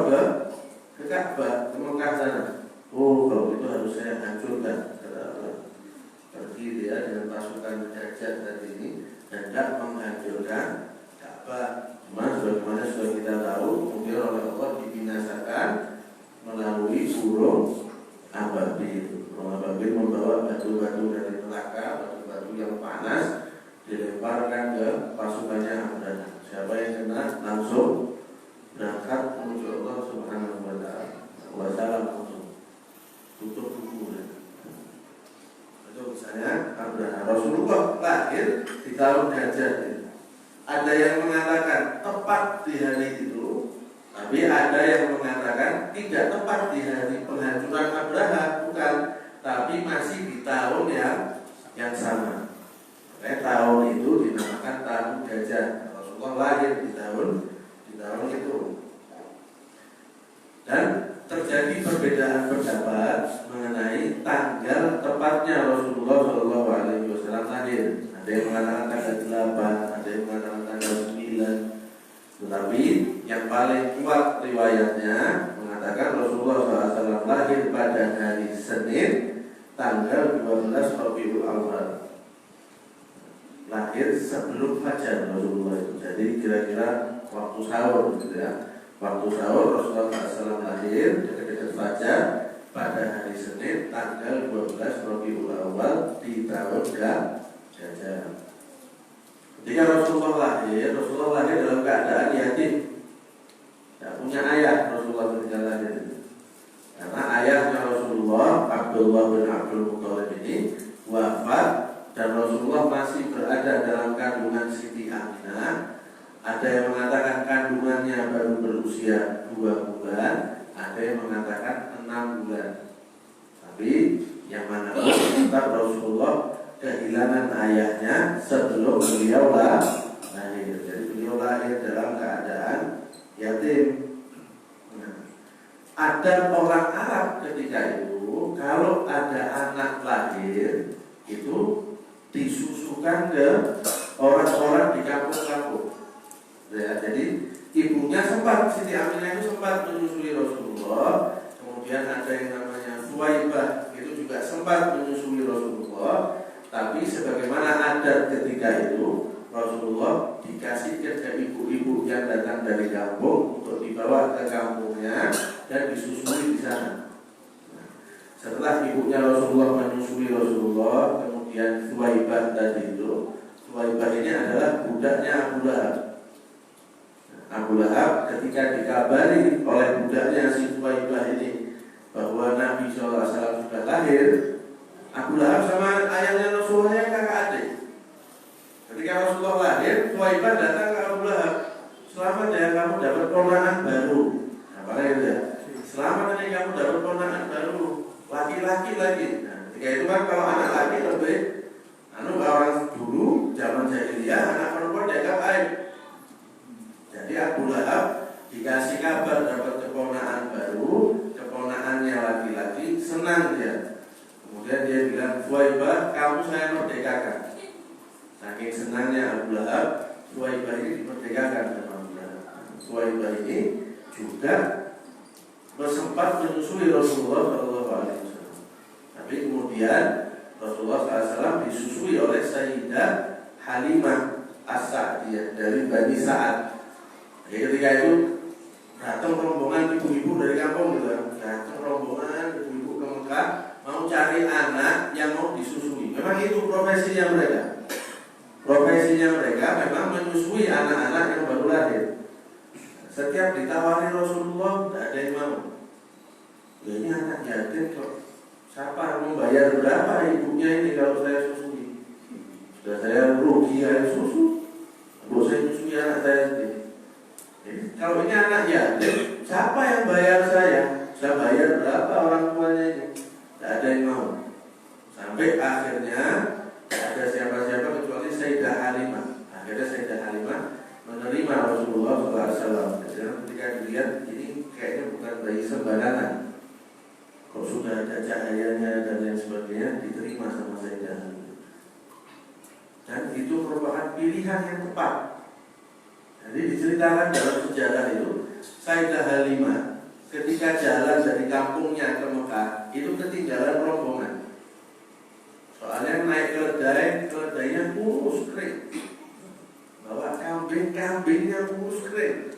ke Ka'bah, ke Mekah sana. Oh, kalau itu harus saya hancurkan, kata Allah. Pergi dia dengan pasukan gajah tadi ini hendak menghancurkan Ka'bah. Cuma sebagaimana sudah kita tahu, kemudian oleh Allah dibinasakan melalui burung ababil. Burung ababil membawa batu-batu dari neraka, batu-batu yang panas, dilemparkan ke pasukannya Abraha. Siapa yang kena langsung berangkat tidak tepat di hari penghancuran Abraha, bukan, tapi masih di tahun yang sama. Tahun itu dinamakan tahun gajah. Rasulullah lahir di tahun itu. Dan terjadi perbedaan pendapat mengenai tanggal tepatnya Rasulullah SAW lahir. Ada yang mengatakan tanggal 8, ada yang mengatakan tanggal 9. Tetapi yang paling kuat riwayatnya mengatakan Rasulullah SAW lahir pada hari Senin tanggal 12 Rabiul Awal. Lahir sebelum fajar Rasulullah itu. Jadi kira-kira waktu sahur gitu ya. Waktu sahur Rasulullah SAW lahir dekat-dekat fajar pada hari Senin tanggal 12 Rabiul Awal di tahun gajah. Ketika Rasulullah lahir dalam keadaan yatim, tidak punya ayah Rasulullah ketika lahir. Karena ayahnya Rasulullah Abdullah bin Abdul Muthalib ini wafat. Dan Rasulullah masih berada dalam kandungan Siti Aminah. Ada yang mengatakan kandungannya baru berusia 2 bulan, ada yang mengatakan 6 bulan. Tapi yang mana tetap Rasulullah kehilangan ayahnya sebelum beliau lahir. Jadi beliau lahir dalam keadaan yatim. Ada orang Arab ketika itu, kalau ada anak lahir itu disusukan ke orang-orang di kampung-kampung. Ya, jadi ibunya sempat, Siti Aminah itu sempat menyusui Rasulullah. Kemudian ada yang namanya Suwaibah, itu juga sempat menyusui Rasulullah. Tapi sebagaimana adat ketika itu, Rasulullah dikasihkan ke ibu-ibu yang datang dari kampung untuk dibawa ke kampungnya dan disusui di sana. Setelah ibunya Rasulullah menyusui Rasulullah, kemudian Suwaibah tadi itu, Suwaibah ini adalah budaknya Abu Lahab. Abu Lahab ketika dikabari oleh budaknya si Suwaibah ini bahwa Nabi SAW sudah lahir, Abu Lahab sama ayahnya Rasulullah yang kakak adik. Ketika Rasulullah lahir, Suwaibah datang ke Abu Lahab, selamat ya kamu dapat ponakan baru. Apa itu ya? Selamat ya kamu dapat ponakan baru, laki-laki lagi. Ketika itu kan kalau anak laki lebih orang dulu zaman jahiliyah anak perempuan dianggap aib. Jadi Abu Lahab dikasih kabar dapat keponakan baru, keponakannya laki-laki, senang dia. Kemudian dia bilang, Suwaibah, kamu saya merdekakan. Saking senangnya Abu Lahab, Suwaibah ini dimerdekakan sama Abu Lahab. Suwaibah ini juga bersempat menyusui Rasulullah SAW. Tapi kemudian Rasulullah SAW disusui oleh Sayyidah Halimah As-Sa'diyah dari Bani Sa'ad. Jadi ketika itu datang rombongan ibu-ibu dari kampung gitu. Datang rombongan ibu-ibu ke Mekah mau cari anak yang mau disusui. Memang itu profesinya mereka. Profesinya mereka memang menyusui anak-anak yang baru lahir. Setiap ditawari Rasulullah tidak ada yang mau. Ya, ini anak yatim kok. Siapa yang membayar berapa ibunya ini kalau saya susui? Sudah saya rugi air susu. Kalau saya susui anak saya sendiri. Jadi, kalau ini anak yatim, siapa yang bayar saya? Saya bayar berapa orang tuanya ini? Tidak ada yang mau. Sampai akhirnya tidak ada siapa-siapa kecuali Sayyidah Halimah. Akhirnya Sayyidah Halimah menerima Rasulullah SAW. Jadi ketika dilihat ini kayaknya bukan bayi sembarangan. Kok sudah ada cahayanya dan lain sebagainya, diterima sama Sayyidah Halimah. Dan itu merupakan pilihan yang tepat. Jadi diceritakan dalam sejarah itu, Sayyidah Halimah ketika jalan dari kampungnya ke Mekah itu ketinggalan rombongan. Soalnya naik keledainya kurus kering. Bawa kambingnya kurus kering.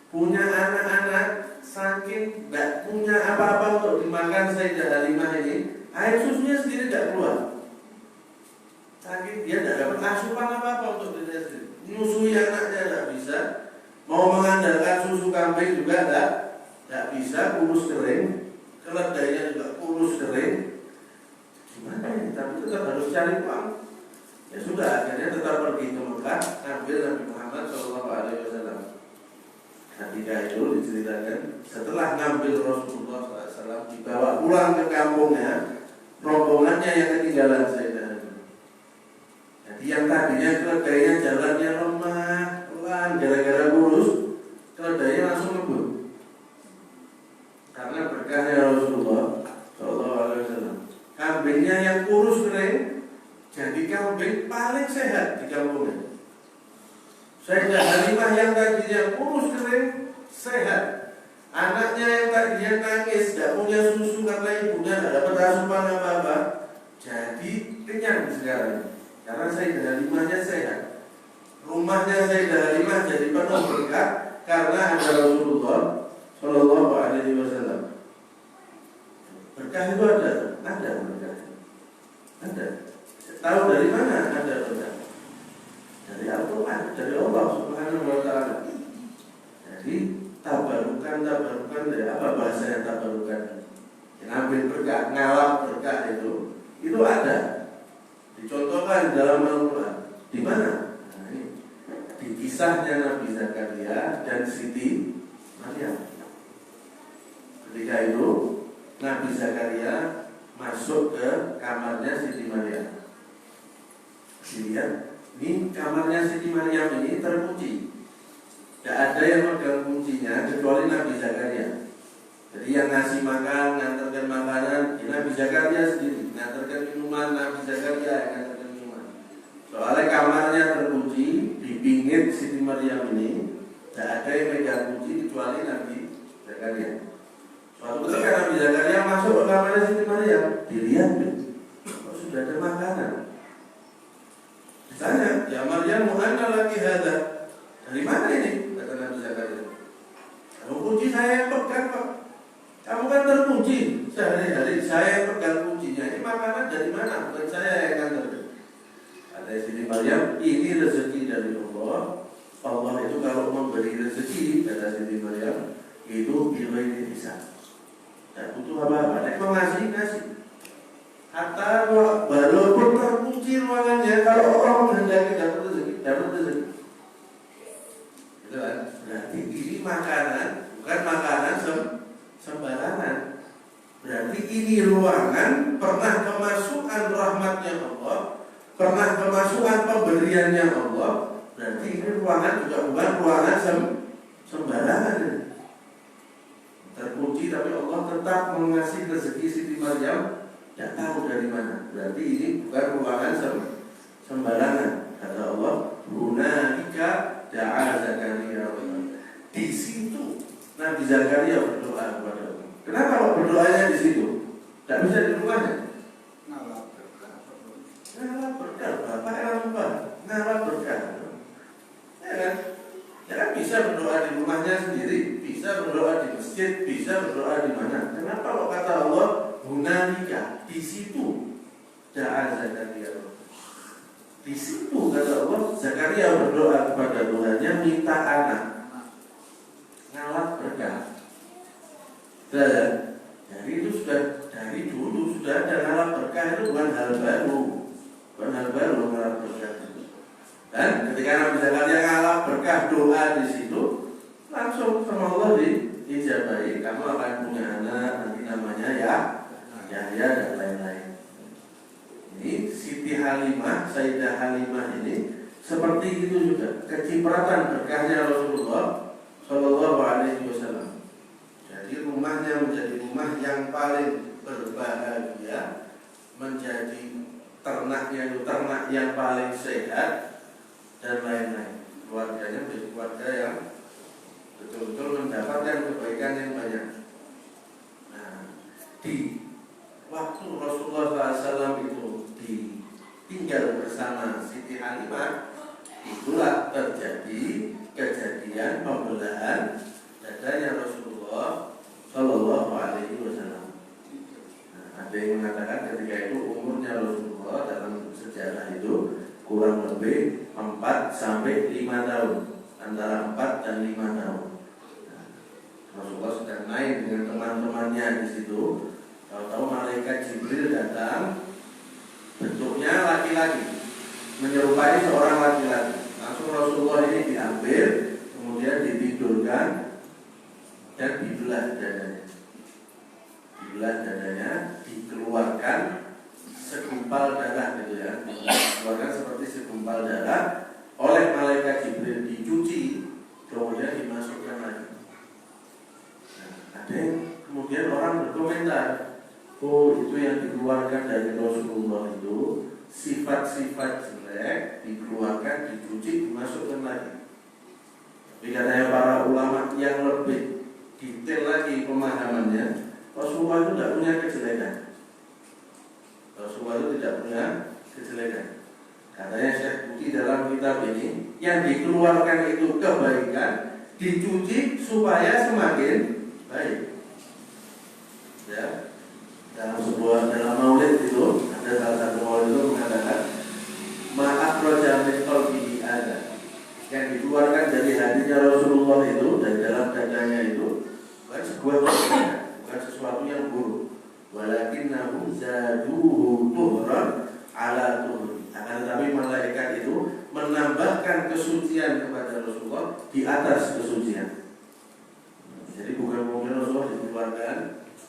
Punya anak-anak saking tidak punya apa-apa untuk dimakan Sayyidah Halimah ini, air susunya sendiri tidak keluar. Saking dia tidak dapat asupan apa-apa untuk dirinya sendiri. Nyusui anaknya tidak bisa, mau mengandalkan susu kambing juga tidak bisa, kurus kering. Keledainya juga kurus kering. Gimana ya? Tapi tetap harus cari uang. Ya sudah, akhirnya tetap pergi ke Mekah, ngambil Nabi Muhammad SAW. Ketika itu diceritakan setelah ngambil Rasulullah SAW dibawa pulang ke kampungnya, rombongannya yang ketinggalan Sayyidah Halimah. Jadi yang tadinya keledainya jalannya lemah, pelan, gara-gara kurus, keledainya langsung ngebut. Karena berkahnya Rasulullah SAW, kambingnya yang kurus kering jadi kambing paling sehat di kampungnya. Sayyidah Halimah yang tadinya kurus kering sehat. Anaknya yang tadinya nangis tidak punya susu karena ibunya tidak dapat asupan apa-apa, jadi kenyang sekarang karena Sayyidah Halimahnya sehat. Rumahnya Sayyidah Halimah jadi penuh berkah karena ada Rasulullah Shallallahu Alaihi Wasallam. Berkah itu ada berkah, ada. Tahu dari mana ada berkah? Dari Al-Quran, dari Allah Subhanahu Wa Taala. Jadi tabarukan dari apa bahasanya tabarukan? Yang ambil berkah, ngalap berkah itu ada. Dicontohkan dalam Al-Quran. Di mana? Nah, ini di kisahnya Nabi Zakaria dan Siti Maryam. Ketika itu Nabi Zakaria masuk ke kamarnya Siti Maryam. Dilihat, ini kamarnya Siti Maryam ini terkunci. Tidak ada yang megang kuncinya kecuali Nabi Zakaria. Jadi yang ngasih makan, ngantarkan makanan, Nabi Zakaria sendiri. Ngantarkan minuman, Nabi Zakaria yang ngantarkan minuman. Soalnya kamarnya terkunci, dipingit Siti Maryam ini, tidak ada yang megang kunci kecuali Nabi Zakaria. Suatu ketika Nabi Zakaria masuk ke kamarnya Siti Maryam, dilihat, kok sudah ada makanan. Ditanya, ya Maryam, anna laki hadza? Dari mana ini? Kata Nabi Zakaria. Kunci saya yang pegang, Pak. Kamu kan terkunci sehari-hari, saya yang pegang kuncinya. Ini makanan dari mana? Bukan saya yang ngantar. Kata Siti Maryam, ini rezeki dari Allah. Allah itu kalau memberi rezeki, kata Siti Maryam, itu bilai bisa. Tak butuh apa-apa. Nek mau ngasih. Hatta walaupun terkunci ruangannya, kalau orang menghendaki dapat rezeki. Itu kan? Berarti ini makanan, bukan makanan sembarangan. Berarti ini ruangan pernah kemasukan rahmatnya Allah, pernah kemasukan pemberiannya Allah. Berarti ini ruangan juga bukan ruangan sembarangan. Terkunci tapi Allah tetap mengasih rezeki Siti Maryam. Tidak tahu dari mana. Berarti ini bukan ruangan sembarangan. Kata Allah, hunalika da'a Zakaria. Di situ Nabi Zakaria berdoa kepada Allah. Kenapa kok berdoanya di situ? Tidak bisa di rumahnya. Ngalap berkah. Bapak yang lupa. Ngalap berkah. Ya kan? Ya kan bisa berdoa di rumahnya sendiri, bisa berdoa di masjid, bisa berdoa di mana. Kenapa kok kata Allah hunalika? Di situ da'a Zakaria. Di situ kata Allah Zakaria berdoa kepada Tuhannya minta anak. Ngalap berkah. Jadi itu sudah dari dulu sudah ada ngalap berkah, itu bukan hal baru. Bukan hal baru ngalap berkah. Dan ketika Nabi Zakaria ngalap berkah doa di situ, langsung sama Allah diijabahi, kamu akan punya anak, nanti namanya Yahya dan lain-lain. Ini Siti Halimah, Sayyidah Halimah ini seperti itu juga, kecipratan berkahnya Rasulullah Shallallahu Alaihi Wasallam. Jadi rumahnya menjadi rumah yang paling berbahagia, menjadi ternaknya itu ternak yang paling sehat dan lain-lain. Keluarganya menjadi keluarga yang betul-betul mendapatkan kebaikan yang banyak. Nah, di waktu Rasulullah SAW itu ditinggal bersama Siti Halimah, itulah terjadi kejadian pembelahan dadanya Rasulullah Shallallahu Alaihi Wasallam. Nah, ada yang mengatakan ketika itu umurnya Rasulullah dalam sejarah itu kurang lebih 4 sampai 5 tahun, antara 4 dan 5 tahun. Nah, Rasulullah sedang main dengan teman-temannya di situ. Tahu-tahu malaikat Jibril datang, bentuknya laki-laki, menyerupai seorang laki-laki. Langsung Rasulullah ini diambil, kemudian ditidurkan dibelah dadanya, dikeluarkan segumpal darah gitu ya, dikeluarkan seperti segumpal darah oleh malaikat Jibril, dicuci, kemudian dimasukkan lagi. Nah, ada yang kemudian orang berkomentar, oh itu yang dikeluarkan dari Rasulullah itu sifat-sifat jelek dikeluarkan, dicuci, dimasukkan lagi. Tapi katanya para ulama yang lebih detail lagi pemahamannya, Rasulullah itu tidak punya kejelekan. Rasulullah itu tidak punya kejelekan. Katanya Syekh Buti dalam kitab ini, yang dikeluarkan itu kebaikan, dicuci supaya semakin baik. Ya, dalam maulid itu ada salah satu maulid itu mengatakan maaf roja min qalbihi ada, yang dikeluarkan dari hatinya Rasulullah itu, dari dalam dadanya itu bukan sebuah kebaikan, bukan sesuatu yang buruk, walakinnahu zaduhu tuhran ala tuhri, akan tetapi malaikat itu menambahkan kesucian kepada Rasulullah di atas kesucian. Jadi bukan mungkin Rasulullah dikeluarkan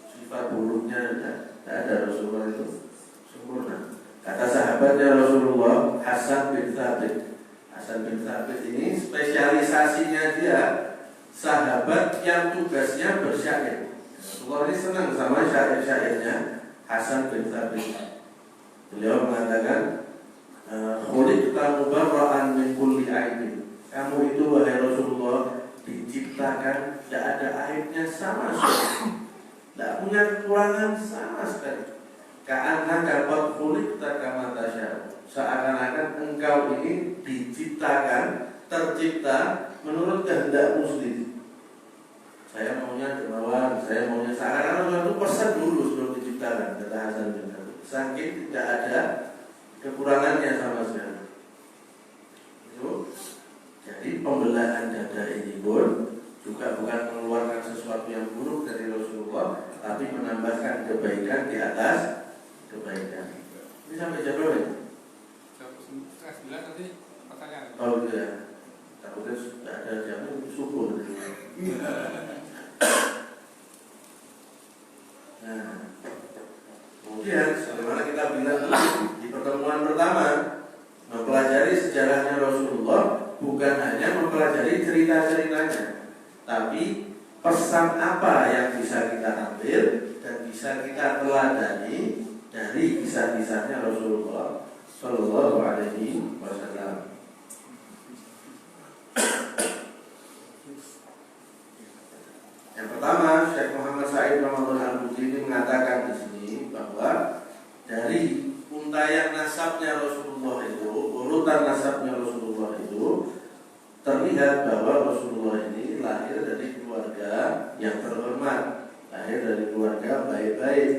sifat buruknya, tidak ada. Rasulullah itu sempurna. Kata sahabatnya Rasulullah, Hasan bin Thabit. Hasan bin Thabit ini spesialisasinya dia sahabat yang tugasnya bersyair. Rasulullah ini senang sama syair-syairnya Hasan bin Thabit. Beliau mengatakan, khuliqta mubarra'an min kulli aibin. Kamu itu wahai Rasulullah diciptakan tidak ada aibnya sama sekali, tidak punya kekurangan sama sekali. Ka'annaka qad khuliqta kama tasya'. Seakan-akan engkau ini diciptakan, tercipta menurut kehendakmu sendiri. Saya maunya dermawan, saya maunya, seakan-akan itu pesan dulu sebelum diciptakan, kata Hasan bin Thabit. Saking tidak ada kekurangannya sama sekali. Itu jadi pembelahan dada ini pun juga bukan mengeluarkan sesuatu yang buruk dari Rasulullah, tapi menambahkan kebaikan di atas kebaikan. Ini sampai jam berapa ya? Jam 9 nanti pertanyaan. Oh gitu ya. Takutnya sudah ada jam subuh. Nah, kemudian sebagaimana kita bilang di pertemuan pertama, mempelajari sejarahnya Rasulullah bukan hanya mempelajari cerita-ceritanya, tapi pesan apa yang bisa kita ambil dan bisa kita teladani dari kisah-kisahnya Rasulullah Shallallahu Alaihi Wasallam. Yang pertama, Syekh Muhammad Said Ramadan Al-Buti ini mengatakan di sini bahwa dari untayan nasabnya Rasulullah itu, urutan nasabnya Rasulullah itu, terlihat bahwa Rasulullah ini lahir dari keluarga yang terhormat, lahir dari keluarga baik-baik,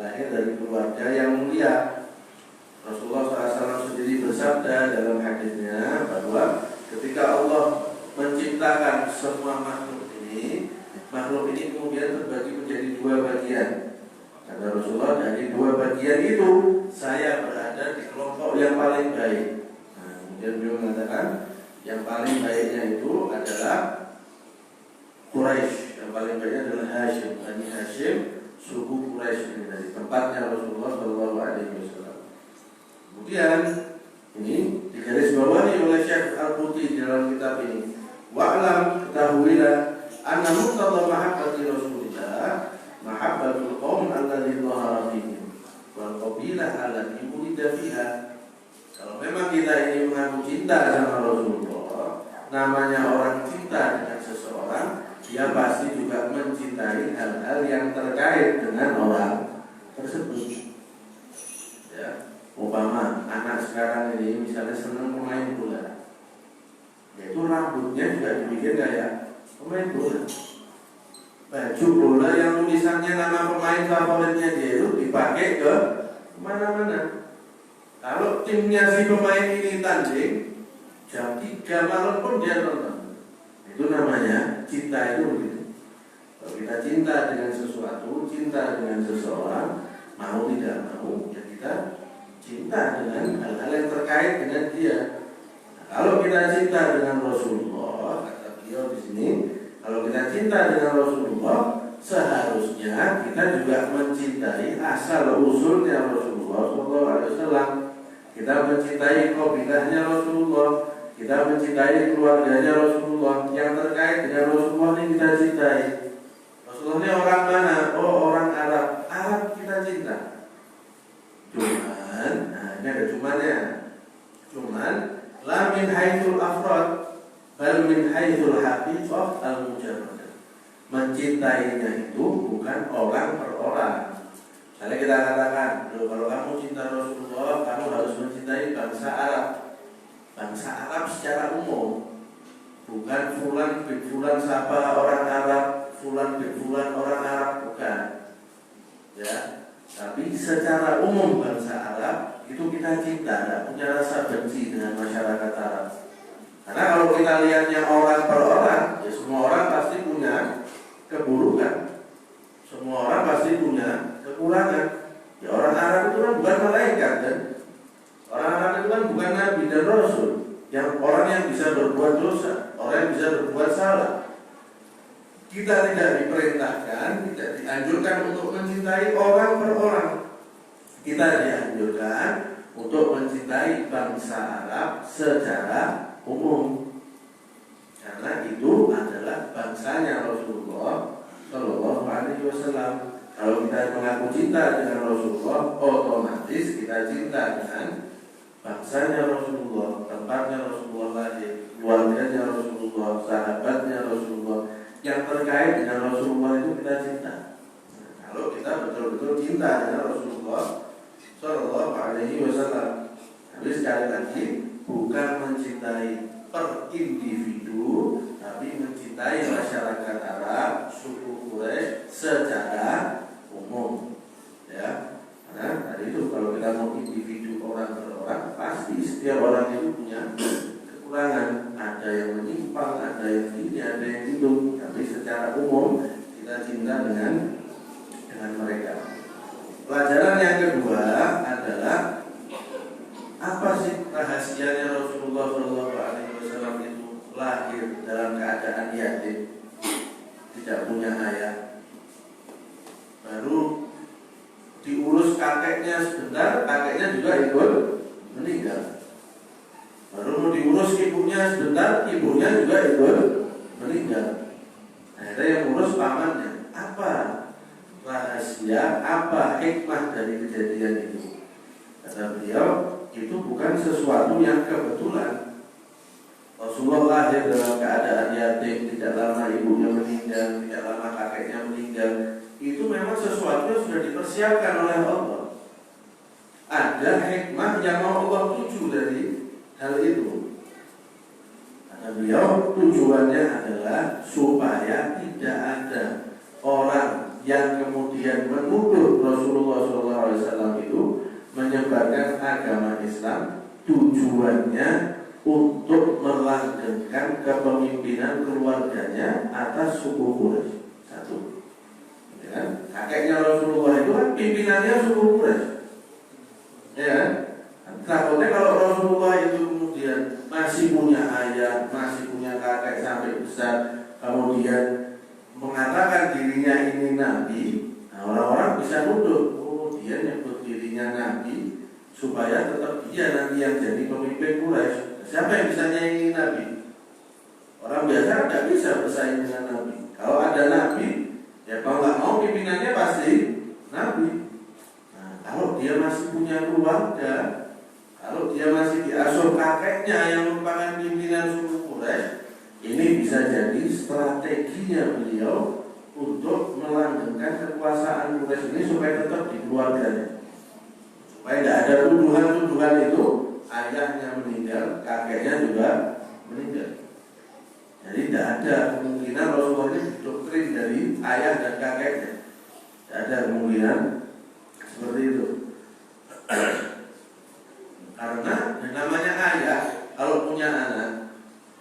lahir dari keluarga yang mulia. Rasulullah SAW sendiri bersabda dalam hadisnya bahwa ketika Allah menciptakan semua makhluk ini kemudian terbagi menjadi dua bagian. Kata Rasulullah, dari dua bagian itu saya berada di kelompok yang paling baik. Nah, kemudian beliau mengatakan yang paling baiknya itu adalah Quraisy, yang paling baiknya adalah Hashim. Bani Hashim, suku Quraisy ini dari tempatnya Rasulullah Shallallahu Alaihi Wasallam. Kemudian ini digarisbawahi oleh Syekh Al-Buti dalam kitab ini. Wa'lam, ketahuilah anna muqtada mahabbati Rasulillah mahabbatul qaum alladzi dhahara fihim wal qabilah allati wulida fiha. Kalau memang kita ini mengaku cinta sama Rasulullah, namanya orang cinta dengan seseorang, dia pasti juga mencintai hal-hal yang terkait dengan orang tersebut. Ya, umpama anak sekarang ini misalnya senang pemain bola, yaitu rambutnya juga dibikin kayak pemain bola. Baju bola yang tulisannya nama pemain favoritnya dia itu dipakai ke mana-mana. Kalau timnya si pemain ini tanding jam 3 malam pun dia nonton. Itu namanya cinta itu begitu. Kalau kita cinta dengan sesuatu, cinta dengan seseorang, mau tidak mau, ya kita cinta dengan hal-hal yang terkait dengan dia. Nah, kalau kita cinta dengan Rasulullah, kata beliau di sini, kalau kita cinta dengan Rasulullah, seharusnya kita juga mencintai asal usulnya Rasulullah SAW. Kita mencintai kabilahnya Rasulullah, kita mencintai keluarganya Rasulullah, yang terkait dengan Rasulullah ini kita cintai. Rasulullah ini orang mana? Oh, orang Arab. Arab kita cinta. Cuman, nah ini ada cumannya. Cuman, la min haitsul afrad, bal min haitsul haqiqah al-mujarradah. Mencintainya itu bukan orang per orang. Misalnya kita katakan, kalau kamu cinta Rasulullah, kamu harus mencintai bangsa Arab. Bangsa Arab secara umum, bukan fulan bin fulan siapa orang Arab, fulan bin fulan orang Arab, bukan. Ya, tapi secara umum bangsa Arab itu kita cinta, tidak punya rasa benci dengan masyarakat Arab. Karena kalau kita lihatnya orang per orang, ya semua orang pasti punya keburukan, semua orang pasti punya kekurangan. Ya orang Arab itu kan bukan malaikat kan? Orang Arab itu kan bukan nabi dan rasul, yang orang yang bisa berbuat dosa, orang yang bisa berbuat salah. Kita tidak diperintahkan, tidak dianjurkan untuk mencintai orang per orang. Kita dianjurkan untuk mencintai bangsa Arab secara umum, karena itu adalah bangsanya Rasulullah Shallallahu Alaihi Wasallam. Kalau kita mengaku cinta dengan Rasulullah, otomatis kita cinta dengan bangsanya Rasulullah, tempatnya Rasulullah lahir, keluarganya Rasulullah, sahabatnya Rasulullah, yang terkait dengan Rasulullah itu kita cinta. Nah, kalau kita betul-betul cinta dengan Rasulullah Shallallahu Alaihi Wasallam, tapi sekali lagi bukan mencintai per individu, tapi mencintai masyarakat Arab, suku Quraisy secara umum. Ya, karena tadi itu kalau kita mau individu orang per orang, pasti setiap orang itu punya kekurangan. Ada yang menyimpang, ada yang ini, ada yang itu. Tapi secara umum kita cinta dengan mereka. Pelajaran yang kedua adalah apa sih rahasianya Rasulullah SAW itu lahir dalam keadaan yatim, tidak punya ayah, baru diurus kakeknya sebentar, kakeknya juga ikut meninggal. Baru mau diurus ibunya sebentar, ibunya juga ikut meninggal. Akhirnya yang urus pamannya. Apa rahasia, apa hikmah dari kejadian itu? Kata beliau, itu bukan sesuatu yang kebetulan. Rasulullah lahir dalam keadaan yatim, tidak lama ibunya meninggal, tidak lama kakeknya meninggal. Itu memang sesuatu yang sudah dipersiapkan oleh Allah. Ada hikmah yang mau Allah tuju dari hal itu. Kata beliau, tujuannya adalah supaya tidak ada orang yang kemudian menuduh Rasulullah SAW itu menyebarkan agama Islam, tujuannya untuk melanggengkan kepemimpinan keluarganya atas suku Quraisy. Satu, ya, kakeknya Rasulullah itu kan pimpinannya suku Quraisy. Ya, takutnya kalau Rasulullah itu kemudian masih punya ayah, masih punya kakek sampai besar, kemudian mengatakan dirinya ini nabi, nah orang-orang bisa nuduh, oh dia nyebut dirinya nabi supaya tetap dia nanti yang jadi pemimpin Quraisy. Siapa yang bisa nyanyi nabi? Orang biasa tidak bisa bersaing dengan nabi. Kalau ada nabi, ya kalau nggak mau pimpinannya pasti nabi. Nah, kalau dia masih punya keluarga, kalau dia masih diasuh kakeknya yang merupakan pimpinan suku Quraisy, ini bisa jadi strateginya beliau untuk melanggengkan kekuasaan Quraisy ini supaya tetap di keluarganya, supaya tidak ada tuduhan-tuduhan itu ayahnya meninggal, kakeknya juga meninggal. Jadi tidak ada kemungkinan Rasulullah ini doktrin dari ayah dan kakeknya. Tidak ada kemungkinan seperti itu. Karena yang namanya ayah, kalau punya anak,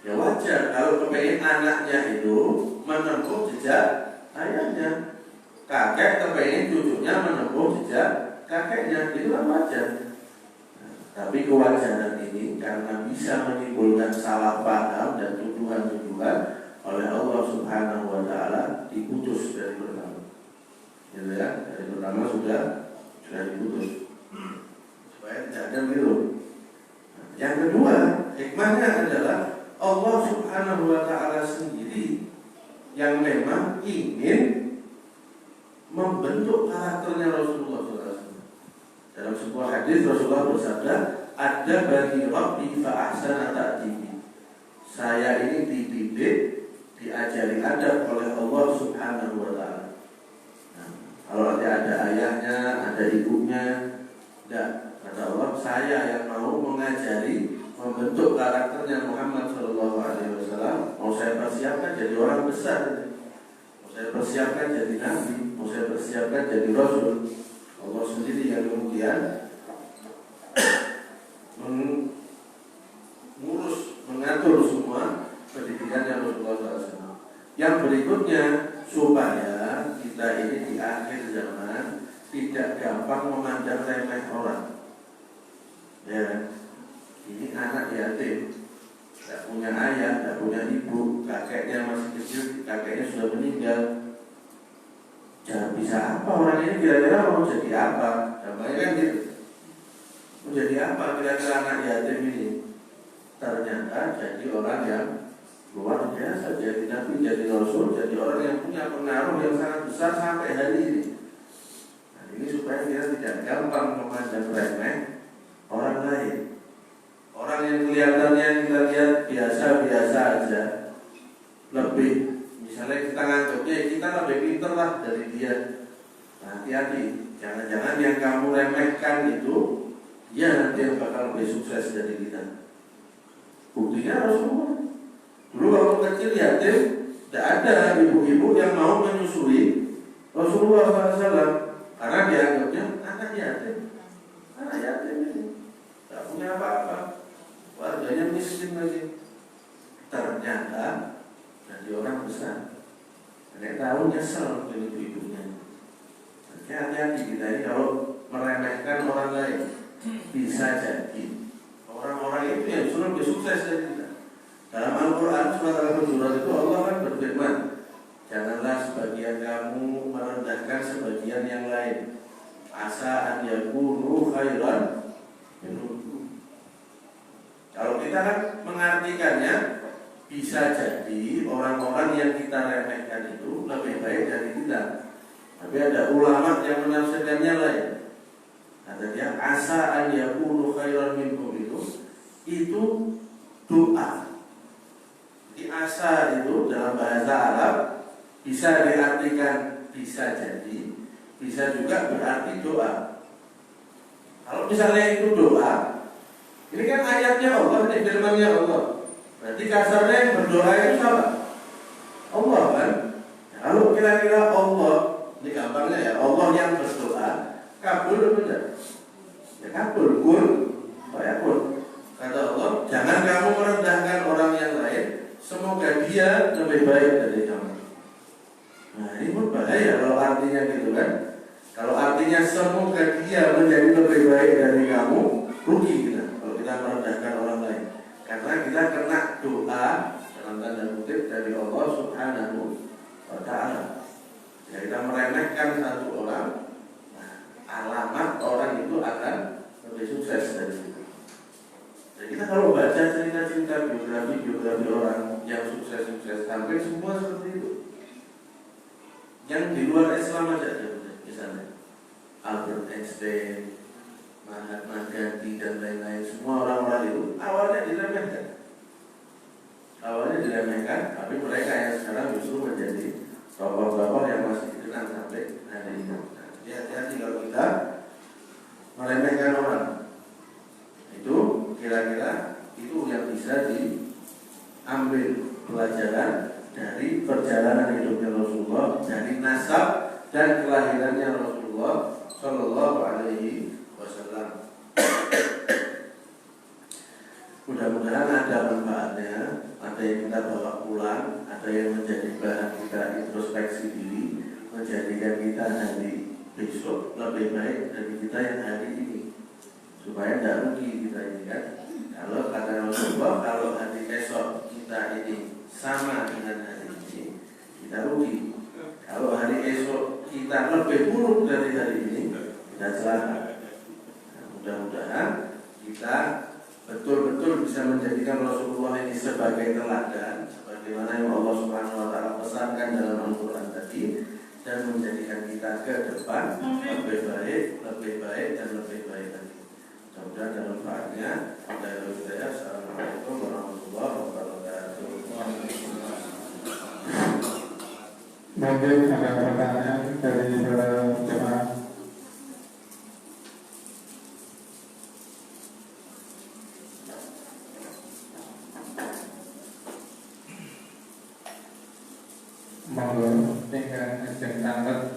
ya wajar kalau kepengen anaknya itu menempuh jejak ayahnya. Kakek kepengen cucunya menempuh jejak kakeknya, itu kan wajar. Tapi kewajaran ini karena bisa menimbulkan salah paham dan tuduhan-tuduhan oleh Allah Subhanahu wa Ta'ala diputus dari pertama. gitu ya. Hari pertama sudah diputus supaya tidak ada miru. Yang kedua, hikmahnya adalah Allah Subhanahu wa Ta'ala sendiri yang memang ingin membentuk karakternya Rasulullah SAW. Dalam sebuah hadis Rasulullah bersabda, "Ada bagi Rabbi fa ahsana ta'dibi." Saya ini dididik, diajari adab oleh Allah Subhanahu wa Ta'ala. Nah, kalau nanti ada ayahnya, ada ibunya, tidak, kata Allah, saya yang mau mengajari, membentuk karakternya Muhammad Shallallahu Alaihi Wasallam. Mau saya persiapkan jadi orang besar, mau saya persiapkan jadi nabi, mau saya persiapkan jadi rasul. Allah sendiri yang kemudian mengurus, mengatur semua pendidikannya Rasulullah SAW. Yang berikutnya, supaya kita ini di akhir zaman tidak gampang memandang remeh orang. Ya, ini anak yatim, tidak punya ayah, tidak punya ibu, kakeknya masih kecil, kakeknya sudah meninggal. Jangan bisa apa orang ini kira-kira mau jadi apa? Namanya kan gitu. Mau jadi apa kira-kira anak yatim ini? Ternyata jadi orang yang luar biasa, jadi nabi, jadi rasul, jadi orang yang punya pengaruh yang sangat besar sampai hari ini. Nah, ini supaya kita tidak gampang memandang remeh orang lain. Orang yang kelihatannya kita lihat biasa-biasa aja, lebih, misalnya kita nganggapnya kita lebih pintar lah dari dia. Nah, hati-hati, jangan-jangan yang kamu remehkan itu dia nanti yang bakal lebih sukses dari kita. Buktinya Rasulullah dulu waktu kecil yatim, tidak ada ibu-ibu yang mau menyusui Rasulullah SAW karena dianggapnya anak yatim ini tidak punya apa-apa, warganya miskin lagi. Ternyata jadi orang besar. Nek tahu nyesel jadi ibunya. Hati-hati kita ini kalau meremehkan orang lain, bisa jadi orang-orang itu yang justru lebih sukses dari kita. Dalam Al-Quran surat Al-Hujurat itu Allah kan berfirman, janganlah sebagian kamu merendahkan sebagian yang lain. Asa an yakunu khairan minhum. Kalau kita kan mengartikannya, bisa jadi orang-orang yang kita remehkan itu lebih baik dari kita. Tapi ada ulama yang menafsirkannya lain. Kata dia, asa an yakunu khairan minhum itu doa. Di asa itu dalam bahasa Arab bisa diartikan bisa jadi, bisa juga berarti doa. Kalau misalnya itu doa, ini kan ayatnya Allah, ini firmannya Allah. Berarti kasarnya yang berdoa itu siapa? Allah kan? Kalau kira-kira Allah, ini gampangnya ya, Allah yang berdoa, kabul benar? Ya kabul, kun, fayakun. Kata Allah, jangan kamu merendahkan orang yang lain, semoga dia lebih baik dari kamu. Nah ini pun bahaya kalau artinya gitu kan. Kalau artinya semoga dia menjadi lebih baik dari kamu, rugi kita kalau kita merendahkan orang lain. Karena kita kena doa dalam tanda kutip dari Allah Subhanahu wa Ta'ala. Ya, kita meremehkan satu orang, nah, alamat orang itu akan lebih sukses dari kita. Jadi kita kalau baca cerita-cerita biografi orang yang sukses-sukses, hampir semua seperti itu. Yang di luar Islam aja, misalnya Albert Einstein, Mahatma Gandhi dan lain-lain, semua orang-orang itu awalnya diremehkan, tapi mereka yang sekarang justru menjadi tokoh-tokoh yang masih dikenal sampai hari ini. Nah, hati-hati kalau kita meremehkan orang. Itu kira-kira itu yang bisa diambil pelajaran dari perjalanan hidupnya Rasulullah, dari nasab dan kelahirannya Rasulullah Shallallahu Alaihi Wasallam. Mudah-mudahan ada manfaatnya, ada yang kita bawa pulang, ada yang menjadi bahan kita introspeksi diri, menjadikan kita hari besok lebih baik dari kita yang hari ini, supaya tidak rugi kita ini kan. Kalau kata Rasulullah, kalau hari esok kita ini sama dengan hari ini, kita rugi. Kalau hari esok kita kita lebih buruk dari hari ini, kita celaka. Nah, mudah-mudahan kita betul-betul bisa menjadikan Rasulullah ini sebagai teladan, sebagaimana yang Allah Subhanahu Wa Taala pesankan dalam Al-Quran tadi, dan menjadikan kita ke depan lebih baik dan lebih baik lagi. Mudah-mudahan ada manfaatnya. Assalamualaikum warahmatullahi wabarakatuh. Mungkin ada pertanyaan dari para jemaah. Monggo tinggal ajeng tanglet